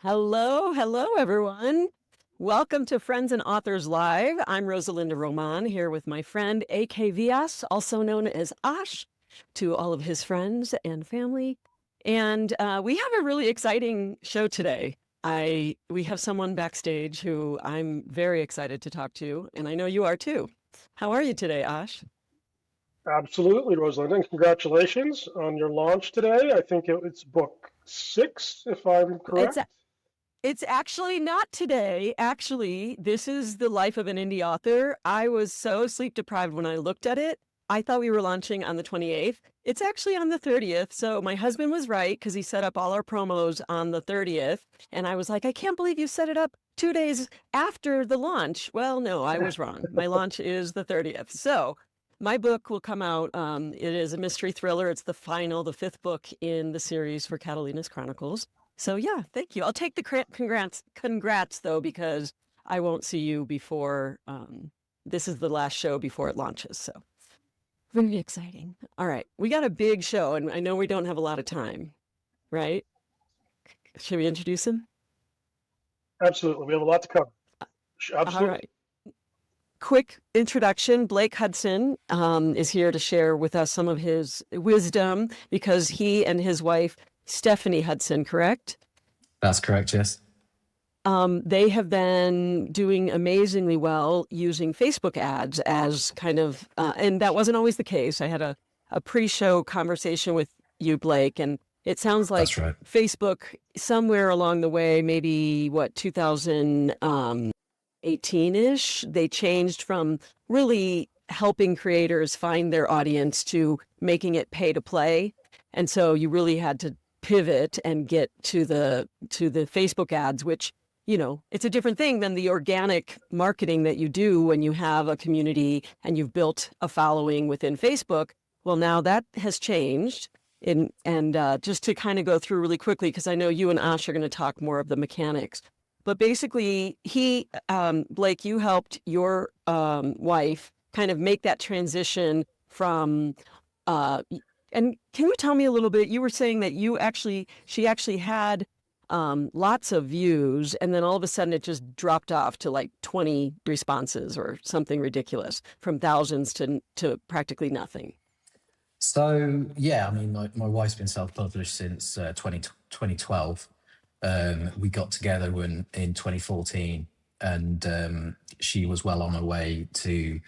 Hello, everyone. Welcome to Friends and Authors Live. I'm Rosa Linda Román here with my friend A.K. Vyas, also known as Ash, to all of his friends and family. And we have a really exciting show today. We have someone backstage who I'm very excited to talk to, and I know you are too. How are you today, Ash? Absolutely, Rosalind, and congratulations on your launch today. I think it's book 6, if I'm It's correct. It's actually not today. Actually, this is the life of an indie author. I was so sleep deprived when I looked at it. I thought we were launching on the 28th. It's actually on the 30th. So my husband was right because he set up all our promos on the 30th. And I was like, I can't believe you set it up 2 days after the launch. Well, no, I was wrong. My launch is the 30th. So my book will come out. It is a mystery thriller. It's the fifth book in the series for Catalina's Chronicles. So yeah, thank you. I'll take the congrats though, because I won't see you before this is the last show before it launches. So very exciting. All right, we got a big show, and I know we don't have a lot of time, right? Should we introduce him? Absolutely, we have a lot to cover. All Absolutely. right. Quick introduction. Blake Hudson is here to share with us some of his wisdom because he and his wife, Stephanie Hudson, correct? That's correct, yes. They have been doing amazingly well using Facebook ads as kind of, and that wasn't always the case. I had a pre-show conversation with you, Blake, and it sounds That's like right. Facebook somewhere along the way, maybe what, 2018-ish, they changed from really helping creators find their audience to making it pay to play. And so you really had to pivot and get to the Facebook ads, which it's a different thing than the organic marketing that you do when you have a community and you've built a following within Facebook. Well, now that has changed. And just to kind of go through really quickly, because I know you and Ash are going to talk more of the mechanics. But basically, Blake, you helped your wife kind of make that transition from and can you tell me a little bit? You were saying that she actually had lots of views, and then all of a sudden it just dropped off to like 20 responses or something ridiculous, from thousands to practically nothing. So, yeah, I mean, my wife's been self-published since 2012. We got together in 2014, and she was well on her way to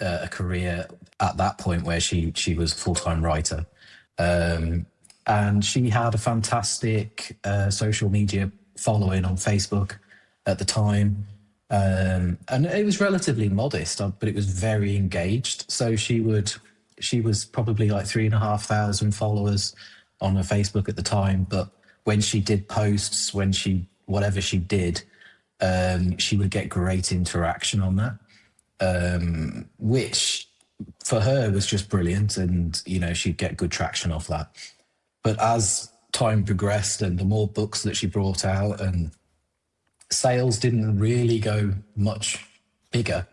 a career at that point where she was a full-time writer. And she had a fantastic social media following on Facebook at the time. And it was relatively modest, but it was very engaged. So she was probably like 3,500 followers on her Facebook at the time. But when she did posts, whatever she did, she would get great interaction on that, which for her was just brilliant. And, she'd get good traction off that. But as time progressed and the more books that she brought out, and sales didn't really go much bigger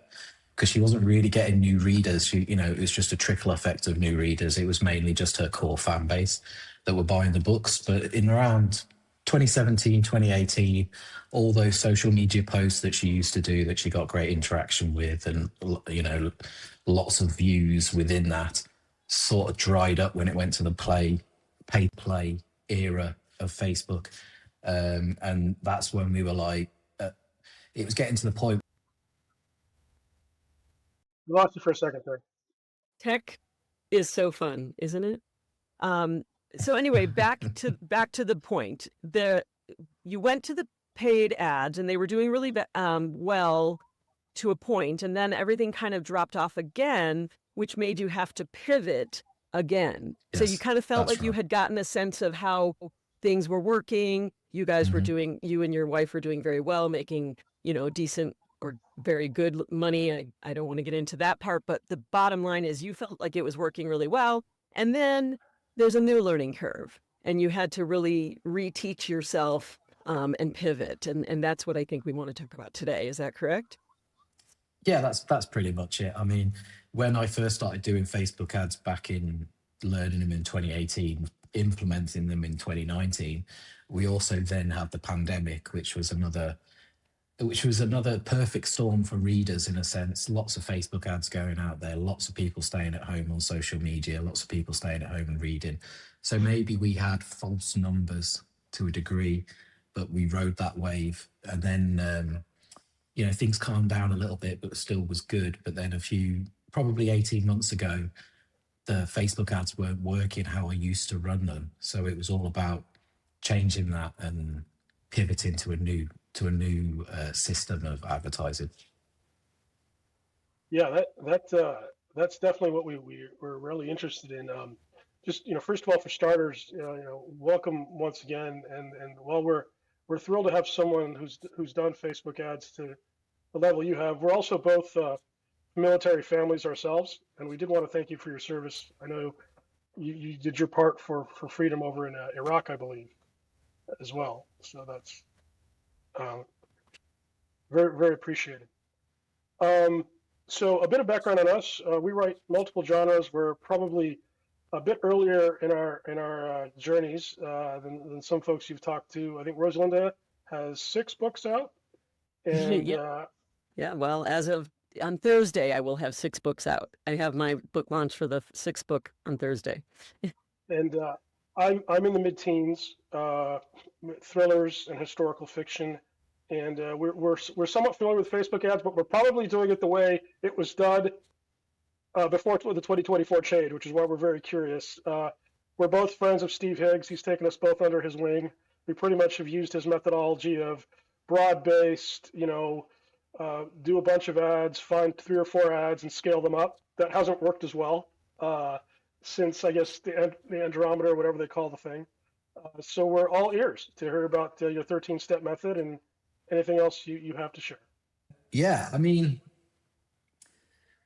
because she wasn't really getting new readers. It was just a trickle effect of new readers. It was mainly just her core fan base that were buying the books. But in around 2017, 2018, all those social media posts that she used to do that she got great interaction with, and, lots of views within that, sort of dried up when it went to the pay play era of Facebook. And that's when we were like, it was getting to the point. We lost you for a second there. Tech is so fun, isn't it? So anyway, back to the point. You went to the paid ads, and they were doing really well to a point, and then everything kind of dropped off again, which made you have to pivot again. So you Yes, kind of felt that's like you right. had gotten a sense of how things were working. You guys were Mhm. doing, you and your wife were doing very well, making, decent or very good money. I don't want to get into that part, but the bottom line is you felt like it was working really well. And then there's a new learning curve, and you had to really reteach yourself and pivot. And that's what I think we want to talk about today. Is that correct? Yeah, that's pretty much it. I mean, when I first started doing Facebook ads back in learning them in 2018, implementing them in 2019, we also then had the pandemic, which was another perfect storm for readers in a sense. Lots of Facebook ads going out there, lots of people staying at home on social media, lots of people staying at home and reading. So maybe we had false numbers to a degree, but we rode that wave. And then, things calmed down a little bit, but still was good. But then probably 18 months ago, the Facebook ads weren't working how I used to run them. So it was all about changing that and pivoting to a new system of advertising. Yeah, that's definitely what we're really interested in. Just first of all, for starters, welcome once again, and while we're thrilled to have someone who's done Facebook ads to the level you have. We're also both military families ourselves, and we did want to thank you for your service. I know you did your part for freedom over in Iraq, I believe, as well. So that's very, very appreciated. So a bit of background on us: we write multiple genres. We're probably a bit earlier in our journeys than some folks you've talked to. I think Rosa Linda has 6 books out, and yeah. Well, as of on Thursday, I will have 6 books out. I have my book launch for the 6th book on Thursday. And I'm in the mid-teens, thrillers and historical fiction, and we're somewhat familiar with Facebook ads, but we're probably doing it the way it was done before the 2024 change, which is why we're very curious. We're both friends of Steve Higgs. He's taken us both under his wing. We pretty much have used his methodology of broad-based, do a bunch of ads, find 3 or 4 ads, and scale them up. That hasn't worked as well since, I guess, the Andrometer, whatever they call the thing. So we're all ears to hear about your 13-step method and anything else you have to share. Yeah, I mean,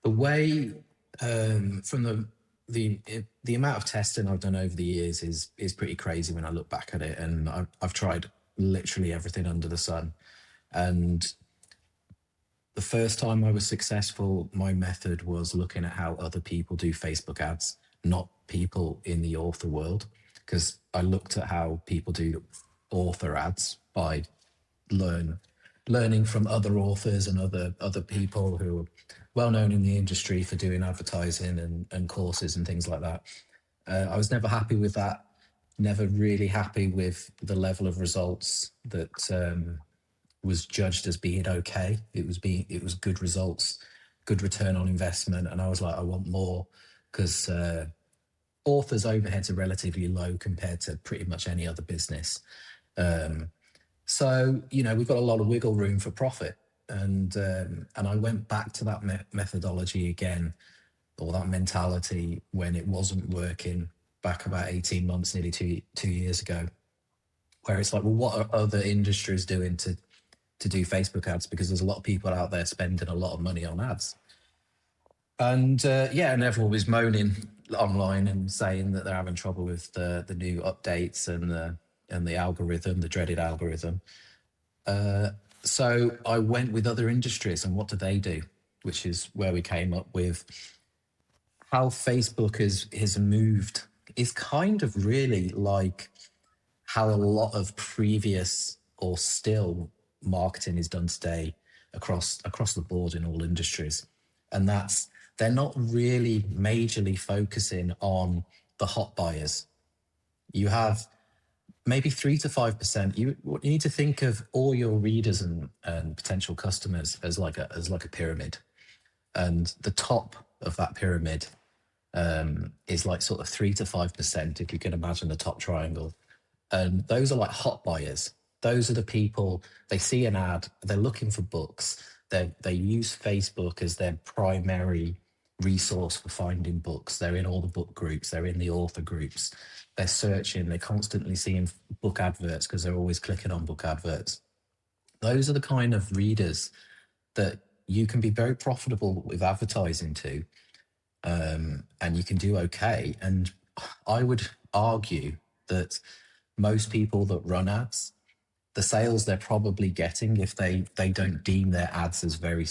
the way from the amount of testing I've done over the years is pretty crazy when I look back at it, and I've tried literally everything under the sun. And the first time I was successful, my method was looking at how other people do Facebook ads, not people in the author world, because I looked at how people do author ads by learning from other authors and other people who are well known in the industry for doing advertising and courses and things like that. I was never happy with that. Never really happy with the level of results that was judged as being okay. It was good results, good return on investment, and I was like, I want more, because authors' overheads are relatively low compared to pretty much any other business. So we've got a lot of wiggle room for profit, and I went back to that methodology again, or that mentality, when it wasn't working back about 18 months, nearly two years ago, where it's like, well, what are other industries doing to do Facebook ads? Because there's a lot of people out there spending a lot of money on ads. And and everyone was moaning online and saying that they're having trouble with the new updates and the algorithm, the dreaded algorithm. So I went with other industries, and what do they do? Which is where we came up with how Facebook has moved. Is kind of really like how a lot of previous or still marketing is done today across the board in all industries. And that's, they're not really majorly focusing on the hot buyers. You have maybe 3 to 5%. You need to think of all your readers and potential customers as like a pyramid. And the top of that pyramid is like sort of 3 to 5%, if you can imagine the top triangle. And those are like hot buyers. Those are the people, they see an ad, they're looking for books. They use Facebook as their primary resource for finding books. They're in all the book groups. They're in the author groups. They're searching. They're constantly seeing book adverts because they're always clicking on book adverts. Those are the kind of readers that you can be very profitable with advertising to, and you can do okay. And I would argue that most people that run ads the sales they're probably getting, if they don't deem their ads as very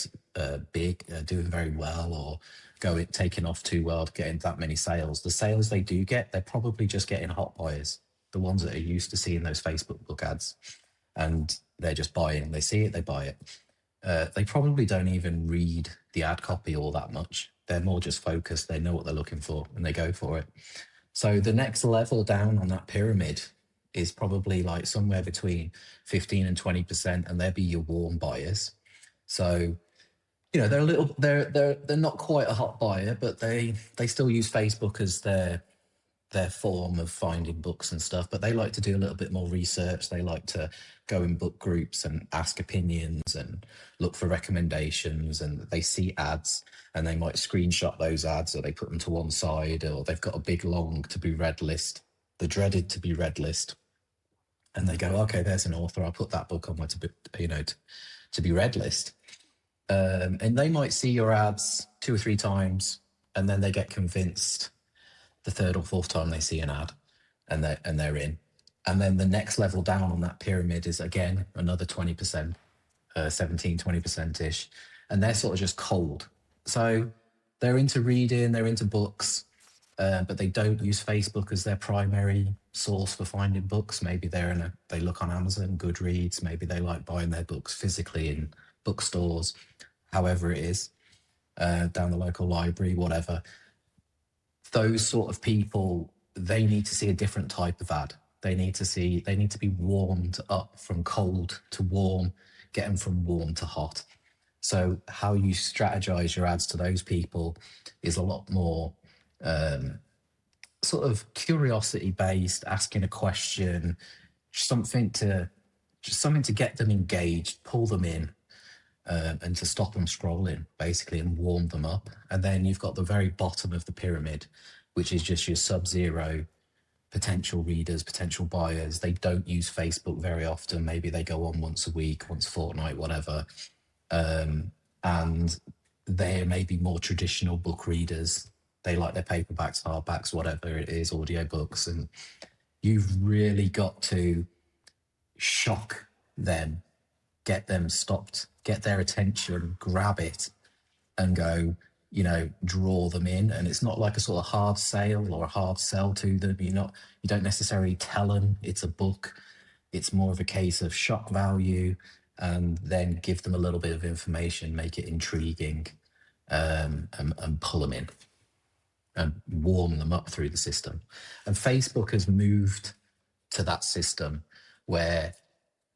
big, doing very well, or taking off too well to getting that many sales, the sales they do get, they're probably just getting hot buyers, the ones that are used to seeing those Facebook book ads, and they're just buying. They see it, they buy it. They probably don't even read the ad copy all that much. They're more just focused. They know what they're looking for and they go for it. So the next level down on that pyramid is probably like somewhere between 15 and 20%, and they'll be your warm buyers. So, you know, they're not quite a hot buyer, but they still use Facebook as their form of finding books and stuff, but they like to do a little bit more research. They like to go in book groups and ask opinions and look for recommendations, and they see ads and they might screenshot those ads, or they put them to one side, or they've got a big long to be read list, the dreaded to be read list, and they go, okay, there's an author, I'll put that book on my to be read list. And they might see your ads 2 or 3 times, and then they get convinced the 3rd or 4th time they see an ad, and they're in. And then the next level down on that pyramid is again another 20%, 17, 20% ish, and they're sort of just cold. So they're into reading, they're into books, but they don't use Facebook as their primary source for finding books. Maybe they look on Amazon, Goodreads. Maybe they like buying their books physically in bookstores, however it is, down the local library, whatever. Those sort of people, they need to see a different type of ad. They need to be warmed up from cold to warm, get them from warm to hot. So how you strategize your ads to those people is a lot more sort of curiosity based, asking a question, something to get them engaged, pull them in, and to stop them scrolling, basically, and warm them up. And then you've got the very bottom of the pyramid, which is just your sub-zero potential readers, potential buyers. They don't use Facebook very often. Maybe they go on once a week, once a fortnight, whatever. And they're maybe more traditional book readers. They like their paperbacks, hardbacks, whatever it is, audiobooks. And you've really got to shock them, get them stopped, get their attention, grab it, and go, draw them in. And it's not like a sort of hard sale or a hard sell to them. You don't necessarily tell them it's a book. It's more of a case of shock value, and then give them a little bit of information, make it intriguing, and pull them in and warm them up through the system. And Facebook has moved to that system where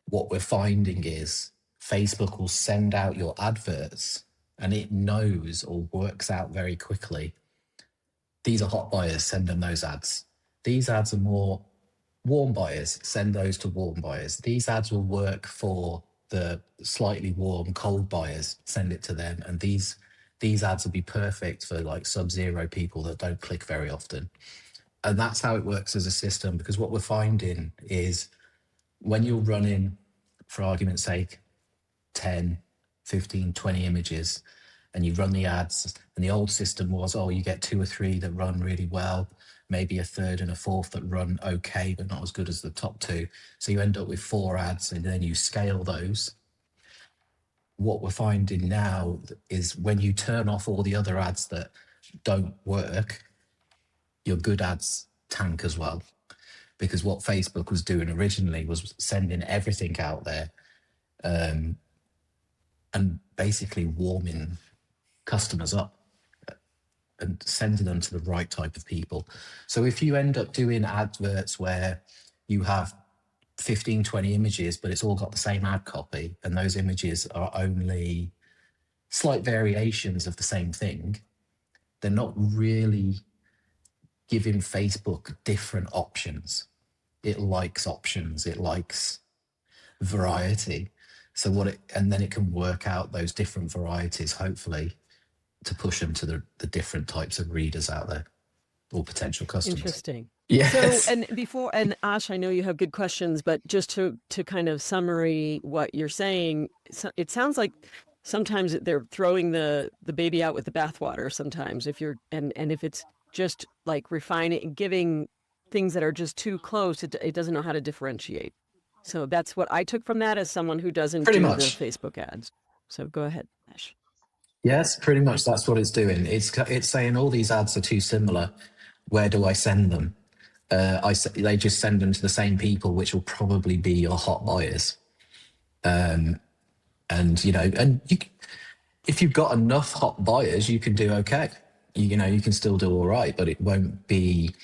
what we're finding is Facebook will send out your adverts, and it knows or works out very quickly, these are hot buyers, send them those ads. These ads are more warm buyers, send those to warm buyers. These ads will work for the slightly warm, cold buyers, send it to them. And these ads will be perfect for like sub-zero people that don't click very often. And that's how it works as a system, because what we're finding is when you're running, for argument's sake, 10, 15, 20 images, and you run the ads, and the old system was, you get 2 or 3 that run really well, maybe a 3rd and a 4th that run okay, but not as good as the top 2. So you end up with 4 ads, and then you scale those. What we're finding now is when you turn off all the other ads that don't work, your good ads tank as well. Because what Facebook was doing originally was sending everything out there, and basically warming customers up and sending them to the right type of people. So if you end up doing adverts where you have 15, 20 images, but it's all got the same ad copy, and those images are only slight variations of the same thing, they're not really giving Facebook different options. It likes options, it likes variety. And then it can work out those different varieties, hopefully, to push them to the different types of readers out there or potential customers. Interesting. Yes. So, and Ash, I know you have good questions, but just to kind of summary what you're saying, it sounds like sometimes they're throwing the baby out with the bathwater. Sometimes if it's just like refining, giving things that are just too close, it doesn't know how to differentiate. So that's what I took from that as someone who doesn't Pretty do the much. Facebook ads. So go ahead, Ash. Yes, pretty much that's what it's doing. It's saying all these ads are too similar. Where do I send them? They just send them to the same people, which will probably be your hot buyers. And if you've got enough hot buyers, you can do okay. You can still do all right, but it won't be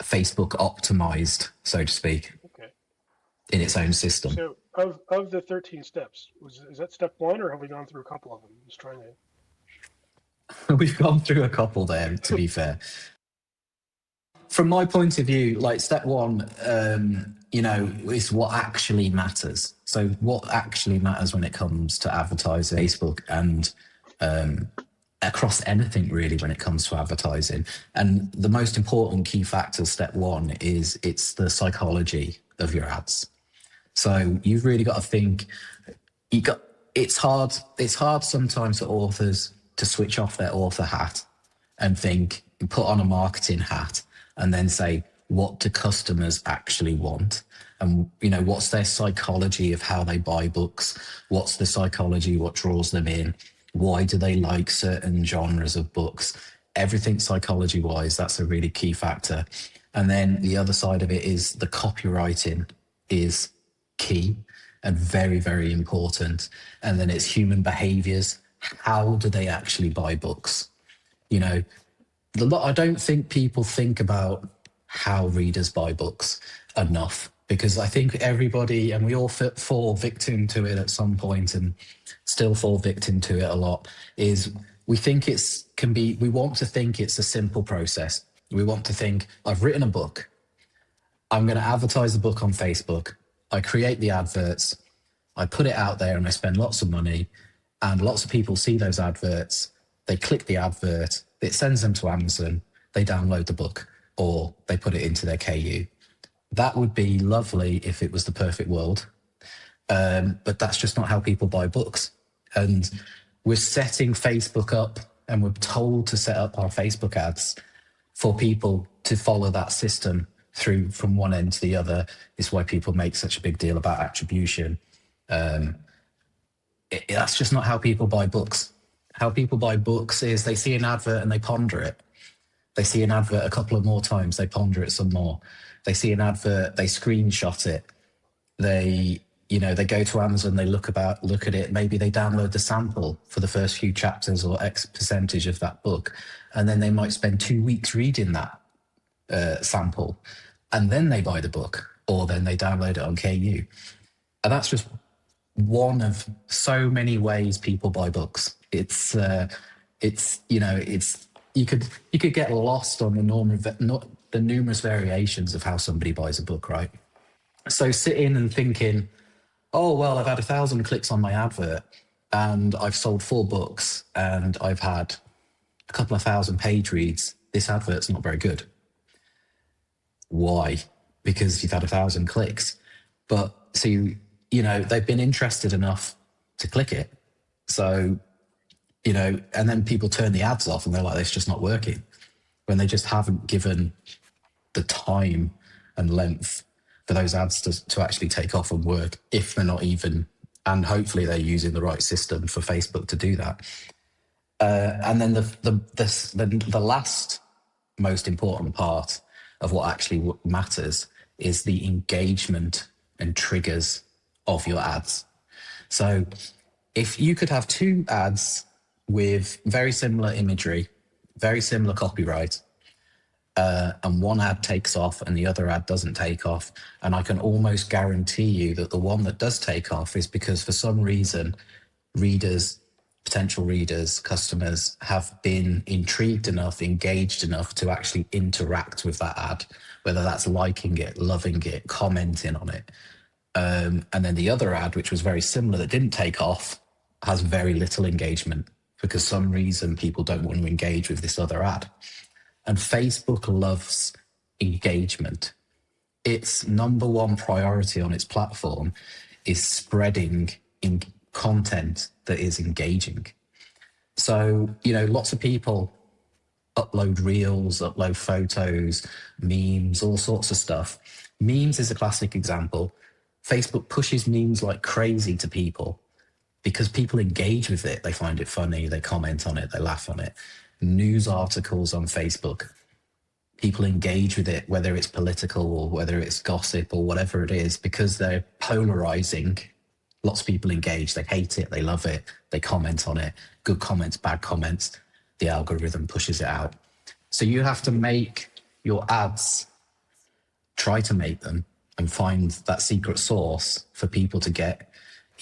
Facebook optimized, so to speak, Okay. in its own system. So of the 13 steps, is that step 1, or have we gone through a couple of them? Just trying to. We've gone through a couple there, to be fair. From my point of view, like step 1, is what actually matters. So what actually matters when it comes to advertising, Facebook, and across anything really when it comes to advertising. And the most important key factor, step 1, is it's the psychology of your ads. So you've really got to think. It's hard sometimes for authors to switch off their author hat and think, put on a marketing hat, and then say, what do customers actually want? And what's their psychology of how they buy books? What's the psychology, what draws them in? Why do they like certain genres of books? Everything psychology wise, that's a really key factor. And then the other side of it is the copywriting is key and very, very important. And then it's human behaviors. How do they actually buy books? I don't think people think about how readers buy books enough, because I think everybody, and we all fall victim to it at some point and still fall victim to it a lot, is we want to think it's a simple process. We want to think, I've written a book. I'm going to advertise the book on Facebook. I create the adverts. I put it out there and I spend lots of money, and lots of people see those adverts. They click the advert. It sends them to Amazon. They download the book or they put it into their KU. That would be lovely if it was the perfect world. But that's just not how people buy books. And we're setting Facebook up, and we're told to set up our Facebook ads for people to follow that system through from one end to the other. Is why people make such a big deal about attribution. That's just not how people buy books. How people buy books is they see an advert and they ponder it. They see an advert a couple of more times, they ponder it some more. They see an advert, they screenshot it. They go to Amazon, they look at it, maybe they download the sample for the first few chapters or X percentage of that book. And then they might spend 2 weeks reading that sample, and then they buy the book, or then they download it on KU. And that's just one of so many ways people buy books. You could get lost on the numerous variations of how somebody buys a book, right? So sitting and thinking, oh, well, I've had 1,000 clicks on my advert and I've sold 4 books and I've had a couple of 1,000 page reads. This advert's not very good. Why? Because you've had 1,000 clicks. But so they've been interested enough to click it. So, and then people turn the ads off and they're like, it's just not working, when they just haven't given the time and length for those ads to actually take off and work, if they're not even, and hopefully they're using the right system for Facebook to do that. And then the last most important part of what actually matters is the engagement and triggers of your ads. So if you could have 2 ads with very similar imagery, very similar copyright, and one ad takes off and the other ad doesn't take off, and I can almost guarantee you that the one that does take off is because for some reason readers, potential readers, customers have been intrigued enough, engaged enough to actually interact with that ad, whether that's liking it, loving it, commenting on it. And then the other ad, which was very similar that didn't take off, has very little engagement because some reason people don't want to engage with this other ad. And Facebook loves engagement. Its number one priority on its platform is spreading content that is engaging. So, lots of people upload reels, upload photos, memes, all sorts of stuff. Memes is a classic example. Facebook pushes memes like crazy to people because people engage with it. They find it funny, they comment on it, they laugh on it. News articles on Facebook, people engage with it, whether it's political or whether it's gossip or whatever it is, because they're polarizing. Lots of people engage, they hate it, they love it, they comment on it, good comments, bad comments. The algorithm pushes it out. So you have to make your ads, try to make them and find that secret sauce for people to get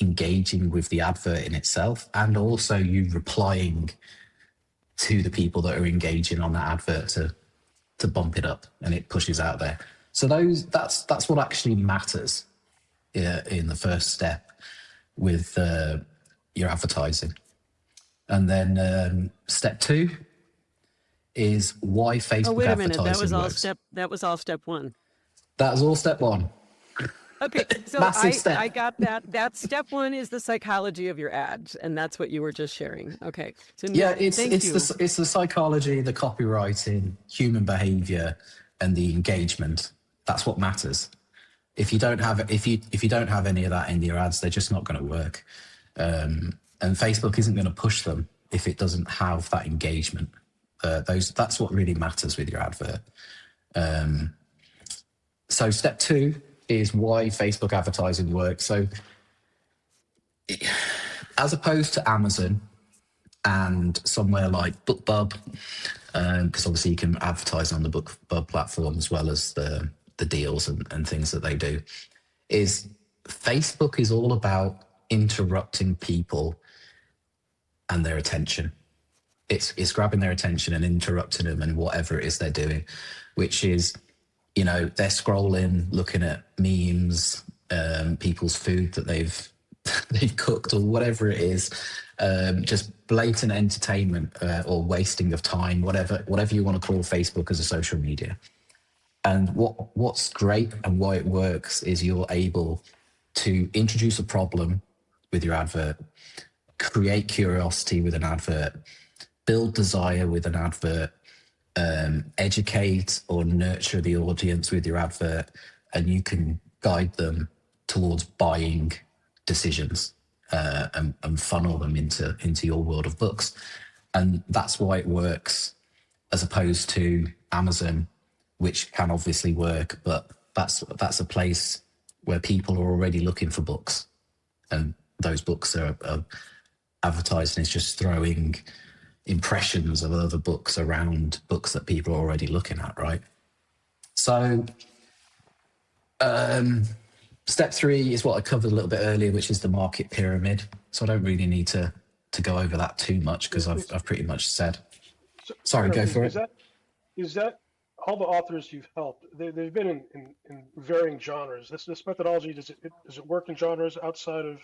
engaging with the advert in itself, and also you replying to the people that are engaging on that advert to bump it up, and it pushes out there. So that's what actually matters in the first step with your advertising. And then step 2 is why Facebook Oh, wait a minute. advertising works. That was all step 1. That was all step 1. Okay, so Massive step. I got that. That step 1 is the psychology of your ads, and that's what you were just sharing. Okay, so Yeah, it's thank you. the psychology, the copywriting, human behavior, and the engagement. That's what matters. If you don't have any of that in your ads, they're just not going to work. And Facebook isn't going to push them if it doesn't have that engagement. That's what really matters with your advert. So step 2 is why Facebook advertising works. So as opposed to Amazon and somewhere like BookBub, because obviously you can advertise on the BookBub platform as well as the deals and things that they do, is Facebook is all about interrupting people and their attention. It's grabbing their attention and interrupting them and whatever it is they're doing, which is, they're scrolling, looking at memes, people's food that they've cooked or whatever it is, just blatant entertainment or wasting of time, whatever you want to call Facebook as a social media. And what's great and why it works is you're able to introduce a problem with your advert, create curiosity with an advert, build desire with an advert, educate or nurture the audience with your advert, and you can guide them towards buying decisions and funnel them into your world of books. And that's why it works, as opposed to Amazon, which can obviously work, but that's a place where people are already looking for books, and those books are advertising is just throwing impressions of other books around books that people are already looking at, right? So step 3 is what I covered a little bit earlier, which is the market pyramid. So I don't really need to go over that too much because I've pretty much said. Sorry, go for it. Is that all the authors you've helped? They've been in varying genres. This methodology, does it work in genres outside of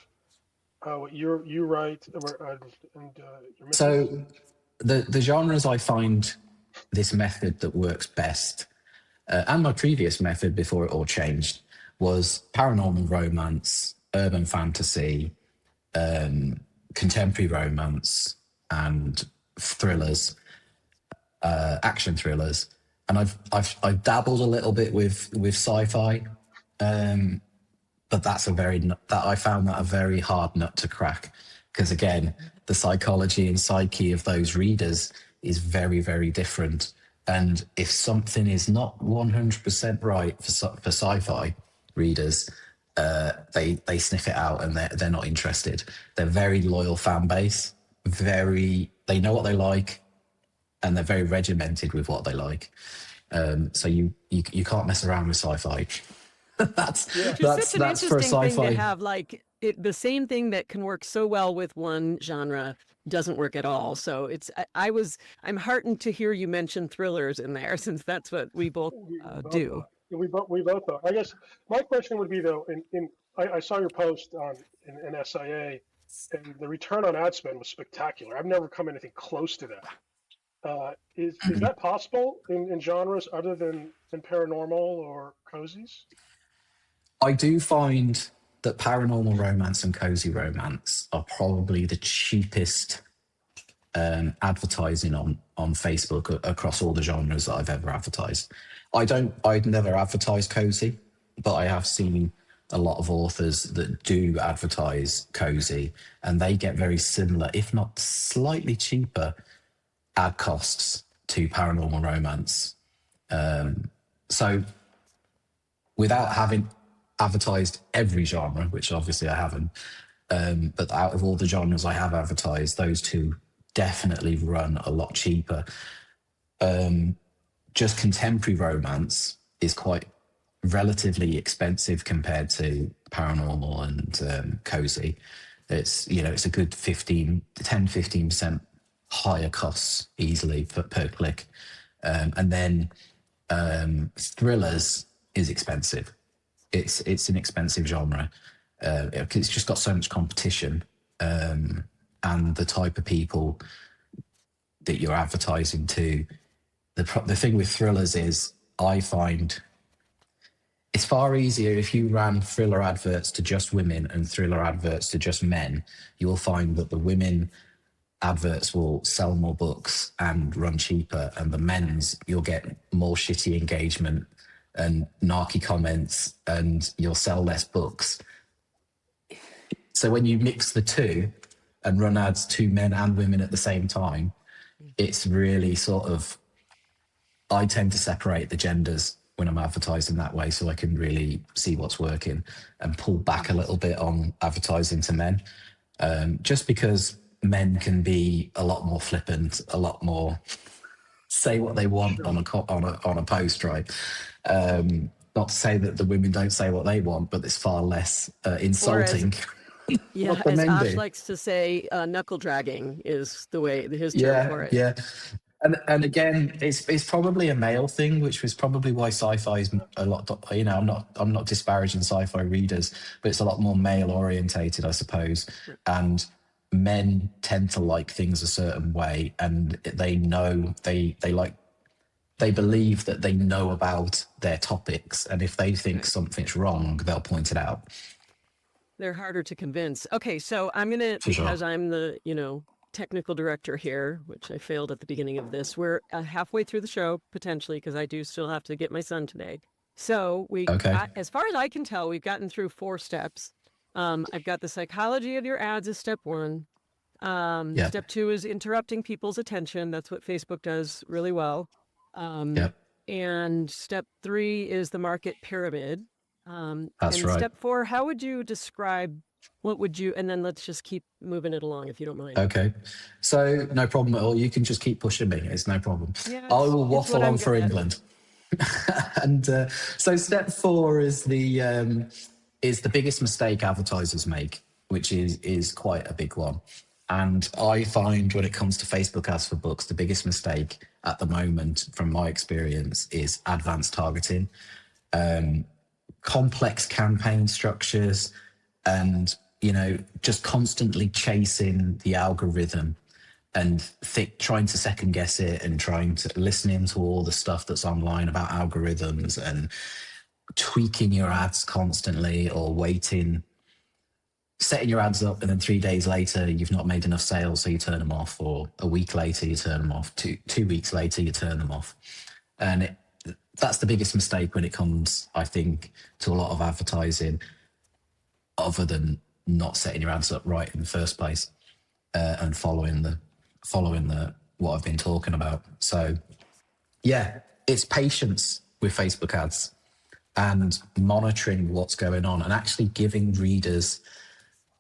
what you write and your so the genres I find this method that works best, and my previous method before it all changed, was paranormal romance, urban fantasy, contemporary romance, and thrillers, action thrillers. And I've dabbled a little bit with sci-fi, but I found that a very hard nut to crack, because again, the psychology and psyche of those readers is very, very different. And if something is not 100% right for sci-fi readers, they sniff it out and they're not interested. They're very loyal fan base. They know what they like, and they're very regimented with what they like. So you can't mess around with sci-fi. That's such an for interesting sci-fi. thing to have. Like the same thing that can work so well with one genre doesn't work at all. So I'm heartened to hear you mention thrillers in there, since that's what we both do. We both are. I guess my question would be though, I saw your post in SIA, and the return on ad spend was spectacular. I've never come anything close to that. Is that possible in genres other than paranormal or cozies? I do find that paranormal romance and cozy romance are probably the cheapest advertising on Facebook across all the genres that I've ever advertised. I'd never advertised cozy, but I have seen a lot of authors that do advertise Cozy, and they get very similar, if not slightly cheaper, ad costs to paranormal romance. So without having advertised every genre, which obviously I haven't, but out of all the genres I have advertised, those two definitely run a lot cheaper. Just contemporary romance is quite relatively expensive compared to paranormal and cozy. It's, you know, it's a good 10-15% higher costs easily per click. And then thrillers is expensive. It's an expensive genre. It's just got so much competition, and the type of people that you're advertising to. The thing with thrillers is, I find it's far easier if you ran thriller adverts to just women and thriller adverts to just men. You will find that the women adverts will sell more books and run cheaper, and the men's, you'll get more shitty engagement and narky comments, and you'll sell less books. So when you mix the two and run ads to men and women at the same time, it's really sort of, I tend to separate the genders when I'm advertising that way, so I can really see what's working, and pull back a little bit on advertising to men, just because men can be a lot more flippant, a lot more say what they want on a post, right? Not to say that the women don't say what they want, but it's far less insulting. Yeah, what the as men Ash do. likes to say, knuckle dragging is the way, his term for it. Yeah. And again, it's probably a male thing, which was probably why sci-fi is a lot. You know, I'm not disparaging sci-fi readers, but it's a lot more male orientated, I suppose. And men tend to like things a certain way, and they know they believe that they know about their topics, and if they think something's wrong, they'll point it out. They're harder to convince. Okay, so I'm gonna, because I'm the, technical director here, which I failed at the beginning of this. We're halfway through the show, potentially, because I do still have to get my son today. So as far as I can tell, we've gotten through 4 steps. I've got the psychology of your ads as step 1. Step 2 is interrupting people's attention. That's what Facebook does really well. And step 3 is the market pyramid. That's right. Step 4, how would you describe, and then let's just keep moving it along if you don't mind. Okay. So no problem at all. You can just keep pushing me. It's no problem. Yeah, I will waffle on for England. And so step 4 is the biggest mistake advertisers make, which is quite a big one. And I find when it comes to Facebook ads for books, the biggest mistake at the moment, from my experience, is advanced targeting. Complex campaign structures, and just constantly chasing the algorithm and trying to second guess it, and trying to listening to all the stuff that's online about algorithms, and tweaking your ads constantly, or setting your ads up, and then 3 days later you've not made enough sales, so you turn them off, or a week later you turn them off, 2 weeks later you turn them off. And that's the biggest mistake when it comes, I think, to a lot of advertising, other than not setting your ads up right in the first place, and following the what I've been talking about. So yeah, it's patience with Facebook ads, and monitoring what's going on, and actually giving readers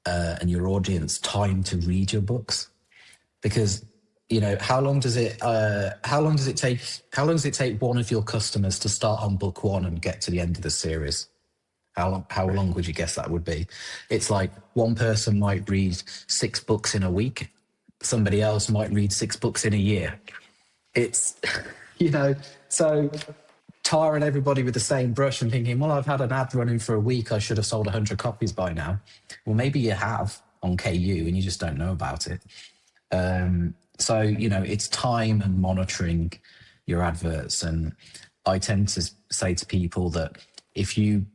and your audience time to read your books. Because how long does it take one of your customers to start on book 1 and get to the end of the series? How long would you guess that would be? It's like one person might read 6 books in a week. Somebody else might read 6 books in a year. It's, so tarring everybody with the same brush and thinking, well, I've had an ad running for a week, I should have sold 100 copies by now. Well, maybe you have on KU and you just don't know about it. So, it's time and monitoring your adverts. And I tend to say to people that if you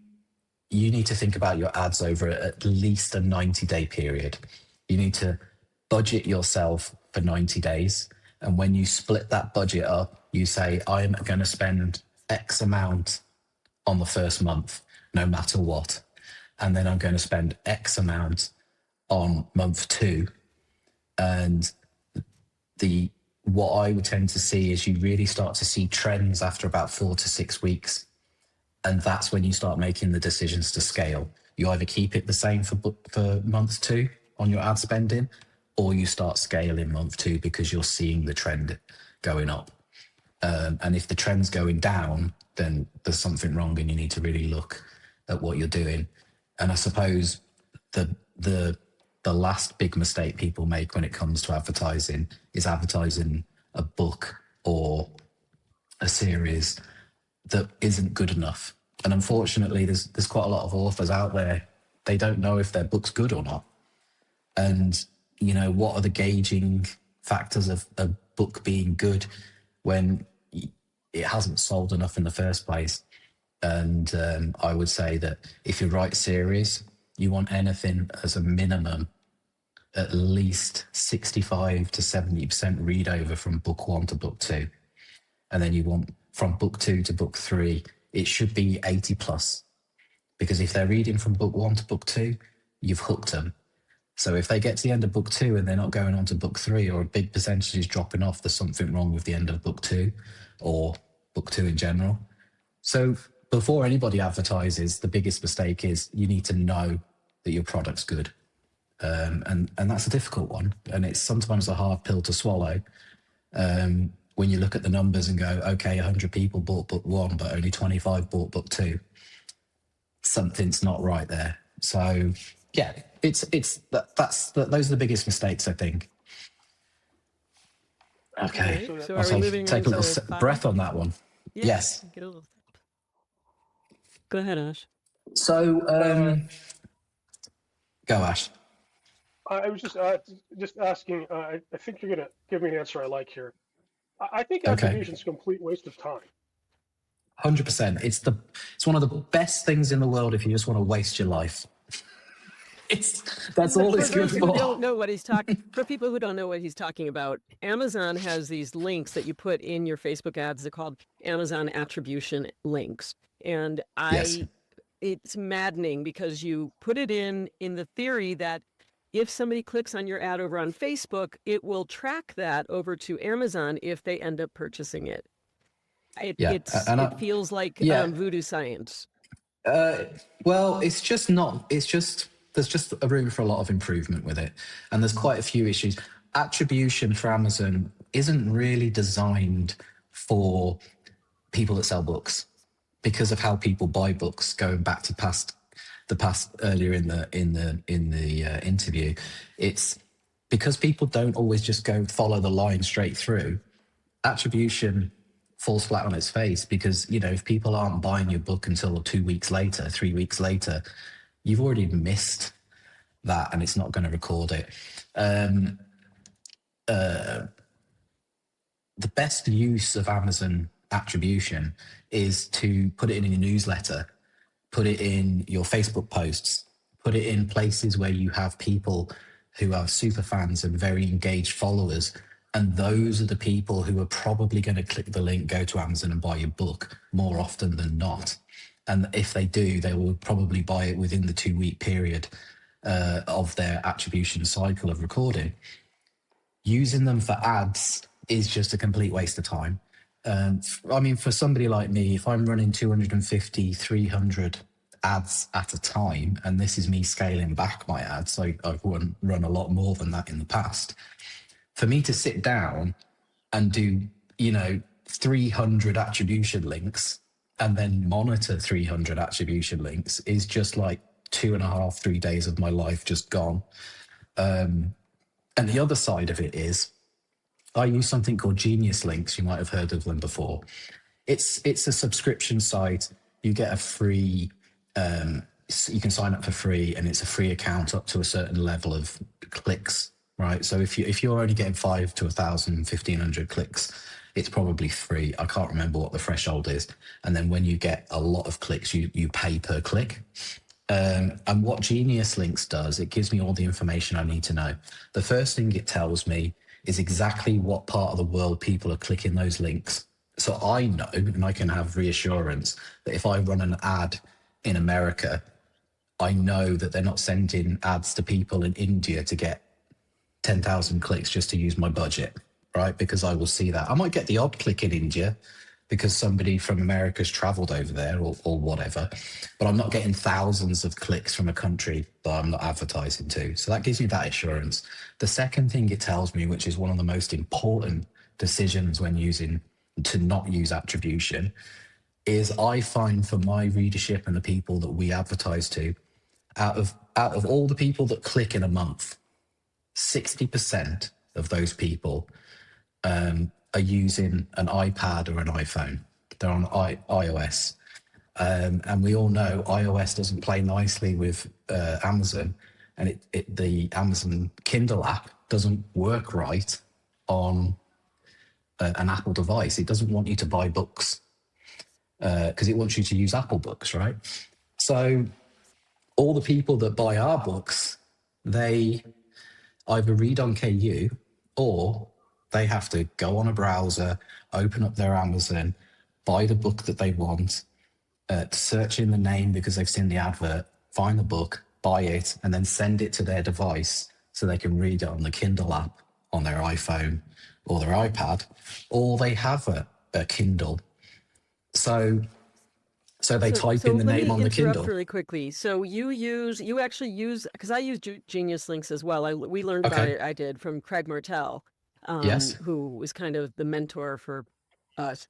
need to think about your ads over at least a 90-day period. You need to budget yourself for 90 days. And when you split that budget up, you say, I'm going to spend X amount on the first month, no matter what. and then I'm going to spend X amount on month 2. And what I would tend to see is you really start to see trends after about 4 to 6 weeks. And that's when you start making the decisions to scale. You either keep it the same for month 2 on your ad spending, or you start scaling month 2 because you're seeing the trend going up. And if the trend's going down, then there's something wrong and you need to really look at what you're doing. And I suppose the last big mistake people make when it comes to advertising is advertising a book or a series that isn't good enough. And unfortunately, there's quite a lot of authors out there, they don't know if their book's good or not. And, you know, what are the gauging factors of a book being good when it hasn't sold enough in the first place? And I would say that if you write series, you want anything as a minimum, at least 65 to 70% read over from book 1 to book 2. And then you want from book 2 to book 3, it should be 80 plus. Because if they're reading from book 1 to book 2, you've hooked them. So if they get to the end of book 2 and they're not going on to book 3, or a big percentage is dropping off, there's something wrong with the end of book 2 or book 2 in general. So before anybody advertises, the biggest mistake is you need to know that your product's good. And that's a difficult one. And it's sometimes a hard pill to swallow when you look at the numbers and go, okay, 100 people bought book 1, but only 25 bought book 2. Something's not right there. So yeah, those are the biggest mistakes, I think. Okay. So are we moving take a into little breath on that one. Yeah, Yes. Get a little. Go ahead, Ash. So go, Ash. I was just asking. I think you're gonna give me an answer I like here. I think attribution is a complete waste of time. 100%. It's one of the best things in the world if you just want to waste your life. That's all it's good for. For people who don't know what he's talking about, Amazon has these links that you put in your Facebook ads. They're called Amazon attribution links, and it's maddening because you put it in the theory that if somebody clicks on your ad over on Facebook, it will track that over to Amazon if they end up purchasing it. It feels like voodoo science. Well, it's just not. It's just there's just a room for a lot of improvement with it, and there's quite a few issues. Attribution for Amazon isn't really designed for people that sell books because of how people buy books. Going back to the past earlier in the interview, it's because people don't always just go follow the line straight through. Attribution falls flat on its face because, you know, if people aren't buying your book until 2 weeks later, 3 weeks later, you've already missed that and it's not going to record it. The best use of Amazon attribution is to put it in your newsletter, put it in your Facebook posts, put it in places where you have people who are super fans and very engaged followers. And those are the people who are probably going to click the link, go to Amazon and buy your book more often than not. And if they do, they will probably buy it within the 2 week period of their attribution cycle of recording. Using them for ads is just a complete waste of time. I mean, for somebody like me, if I'm running 250, 300 ads at a time, and this is me scaling back my ads, I've run a lot more than that in the past. For me to sit down and do, 300 attribution links and then monitor 300 attribution links is just like 2.5, 3 days of my life just gone. And the other side of it is I use something called Genius Links. You might have heard of them before. It's a subscription site. You get a free, you can sign up for free, and it's a free account up to a certain level of clicks. Right. So if you're only getting 5 to 1,000, 1,500 clicks, it's probably free. I can't remember what the threshold is. And then when you get a lot of clicks, you pay per click. And what Genius Links does, it gives me all the information I need to know. The first thing it tells me is exactly what part of the world people are clicking those links. So I know, and I can have reassurance that if I run an ad in America, I know that they're not sending ads to people in India to get 10,000 clicks just to use my budget, right? Because I will see that. I might get the odd click in India because somebody from America's traveled over there or whatever, but I'm not getting thousands of clicks from a country that I'm not advertising to. So that gives me that assurance. The second thing it tells me, which is one of the most important decisions when using to not use attribution, is I find for my readership and the people that we advertise to, out of all the people that click in a month, 60% of those people are using an iPad or an iPhone. They're on iOS. And we all know iOS doesn't play nicely with Amazon, and the Amazon Kindle app doesn't work right on an Apple device. It doesn't want you to buy books because it wants you to use Apple Books, right? So all the people that buy our books, they either read on KU or they have to go on a browser, open up their Amazon, buy the book that they want, search in the name because they've seen the advert, find the book, buy it, and then send it to their device so they can read it on the Kindle app on their iPhone or their iPad, or they have a Kindle. So they type in the name on the Kindle. Let me interrupt really quickly. So you actually use, because I use Genius Links as well. We learned about it, I did, from Craig Martell, Yes. who was kind of the mentor for us.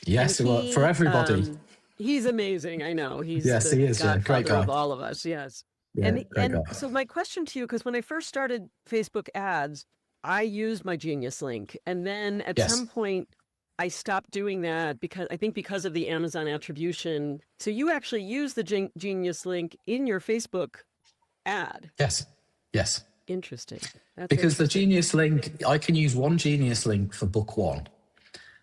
Yes, for everybody. He's amazing. I know. He's yes, the he is. godfather Great guy. of all of us. Yes. Yeah, And so my question to you, because when I first started Facebook ads, I used my Genius Link, and then at some point I stopped doing that because of the Amazon attribution. So you actually use the Genius Link in your Facebook ad. Yes. Interesting. Because the Genius Link, I can use one Genius Link for book one.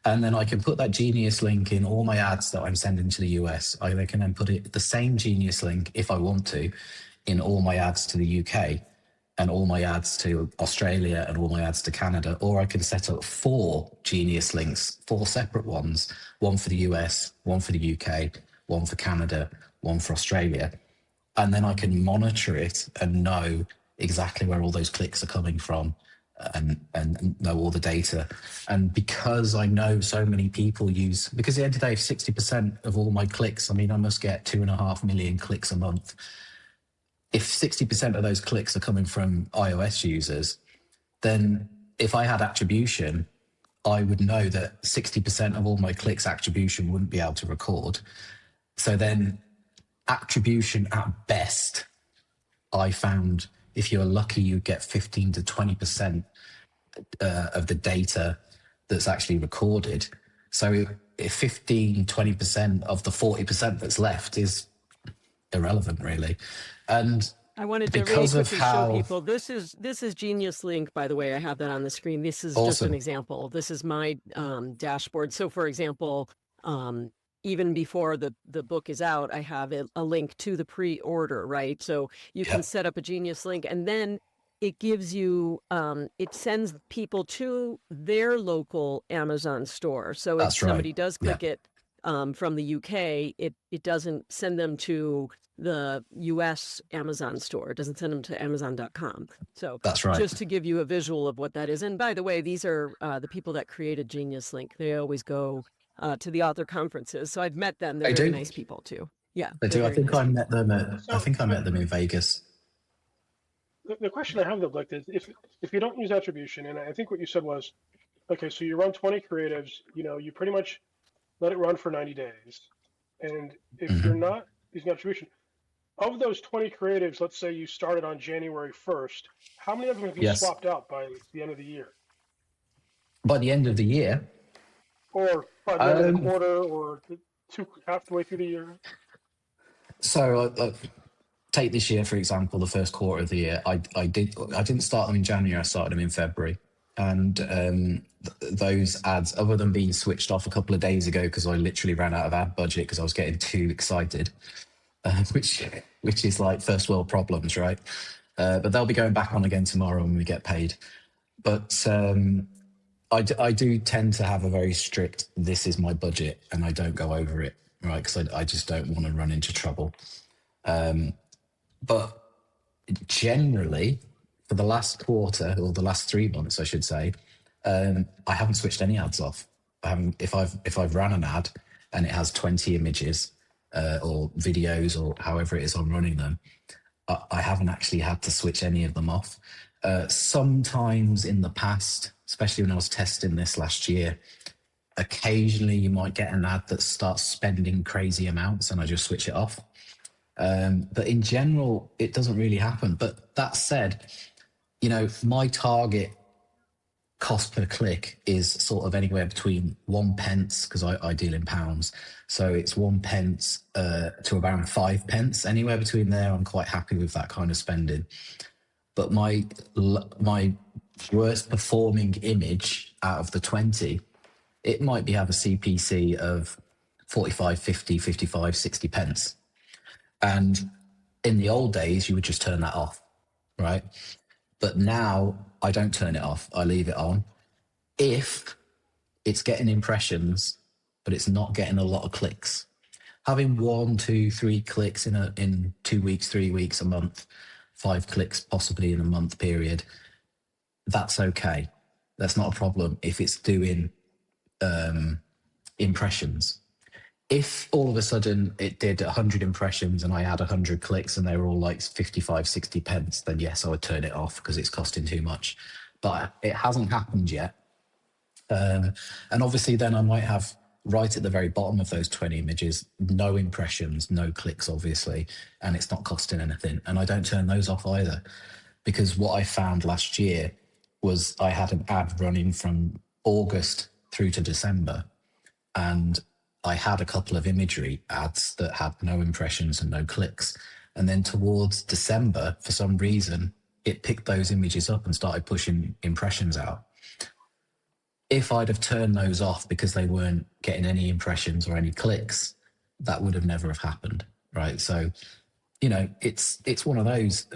And then I can put that Genius Link in all my ads that I'm sending to the US. I can then put the same Genius Link, if I want to, in all my ads to the UK and all my ads to Australia and all my ads to Canada. Or I can set up 4 Genius Links, 4 separate ones, one for the US, one for the UK, one for Canada, one for Australia. And then I can monitor it and know exactly where all those clicks are coming from. And know all the data. And because I know so many people because at the end of the day, 60% of all my clicks, I mean, I must get 2.5 million clicks a month. If 60% of those clicks are coming from iOS users, then if I had attribution, I would know that 60% of all my clicks attribution wouldn't be able to record. So then attribution at best, I found, if you're lucky, you get 15 to 20% of the data that's actually recorded. So if 15, 20% of the 40% that's left is irrelevant, really. And I wanted to really quickly show people, this is Genius Link, by the way. I have that on the screen. This is just an example. This is my dashboard. So for example, even before the book is out, I have a link to the pre-order, right? So you can set up a Genius Link, and then it gives you, it sends people to their local Amazon store. So if somebody does click it from the UK, it doesn't send them to the US Amazon store. It doesn't send them to Amazon.com. So that's right. Just to give you a visual of what that is. And by the way, these are the people that created Genius Link. They always go to the author conferences. So I've met them. They're very nice people too. Yeah. They do. I think I met them in Vegas. The question I have though, Blake, is if you don't use attribution, and I think what you said was, okay, so you run 20 creatives, you pretty much let it run for 90 days. And if you're not using attribution, of those 20 creatives, let's say you started on January 1st, how many of them have you swapped out by the end of the year? By the end of the year? Or by the end of the quarter, or halfway through the year? So take this year, for example, the first quarter of the year. I didn't start them in January. I started them in February. And those ads, other than being switched off a couple of days ago because I literally ran out of ad budget because I was getting too excited, which is like first world problems, right? But they'll be going back on again tomorrow when we get paid. But I do tend to have a very strict, this is my budget, and I don't go over it, right? Because I just don't want to run into trouble. But generally, for the last quarter or the last 3 months, I should say, I haven't switched any ads off. If I've ran an ad and it has 20 images or videos or however it is I'm running them, I haven't actually had to switch any of them off. Sometimes in the past, especially when I was testing this last year, occasionally you might get an ad that starts spending crazy amounts and I just switch it off. But in general, it doesn't really happen. But that said, my target cost per click is sort of anywhere between 1 pence, because I deal in pounds. So it's 1 pence to around 5 pence. Anywhere between there, I'm quite happy with that kind of spending. But my worst performing image out of the 20, it might have a CPC of 45, 50, 55, 60 pence. And in the old days, you would just turn that off, right? But now I don't turn it off. I leave it on. If it's getting impressions, but it's not getting a lot of clicks, having 1, 2, 3 clicks in 2 weeks, 3 weeks, a month, 5 clicks possibly in a month period, that's okay. That's not a problem if it's doing impressions. If all of a sudden it did 100 impressions and I had 100 clicks and they were all like 55, 60 pence, then yes, I would turn it off because it's costing too much. But it hasn't happened yet. And obviously then I might have right at the very bottom of those 20 images, no impressions, no clicks, obviously, and it's not costing anything. And I don't turn those off either, because what I found last year was I had an ad running from August through to December, and I had a couple of imagery ads that had no impressions and no clicks. And then towards December, for some reason, it picked those images up and started pushing impressions out. If I'd have turned those off because they weren't getting any impressions or any clicks, that would have never have happened, right? So, it's one of those.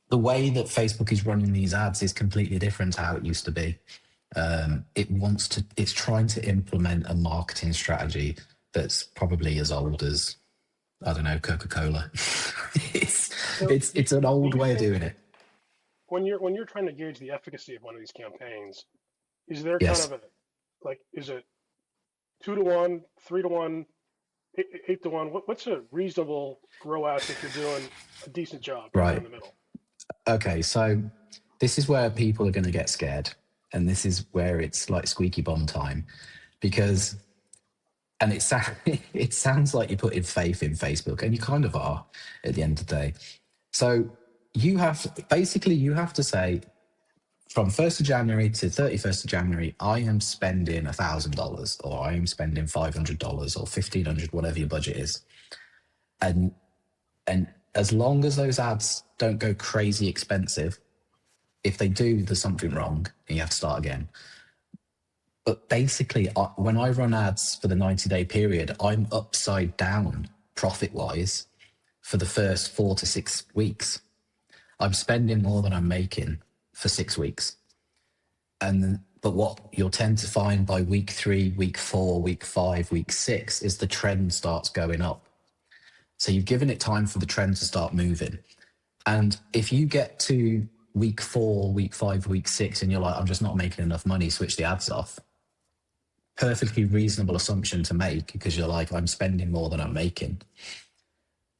The way that Facebook is running these ads is completely different to how it used to be. It's trying to implement a marketing strategy that's probably as old as, I don't know, Coca-Cola. it's an old way of doing it. When you're trying to gauge the efficacy of one of these campaigns, is there Yes. kind of is it 2-to-1, 3-to-1, 8-to-1? What's a reasonable ROAS if you're doing a decent job right in the middle? Okay, so this is where people are going to get scared. And this is where it's like squeaky bum time, because, and it sounds like you're putting faith in Facebook, and you kind of are at the end of the day. So you have to say, from 1st of January to 31st of January, I am spending $1,000, or I am spending $500 or $1,500, whatever your budget is. And as long as those ads don't go crazy expensive, if they do, there's something wrong and you have to start again. But basically, when I run ads for the 90-day period, I'm upside down profit-wise for the first 4 to 6 weeks. I'm spending more than I'm making for 6 weeks. But what you'll tend to find by week 3, week 4, week 5, week 6 is the trend starts going up. So you've given it time for the trend to start moving. And if you get to week 4, week 5, week 6, and you're like, I'm just not making enough money, switch the ads off. Perfectly reasonable assumption to make, because you're like, I'm spending more than I'm making.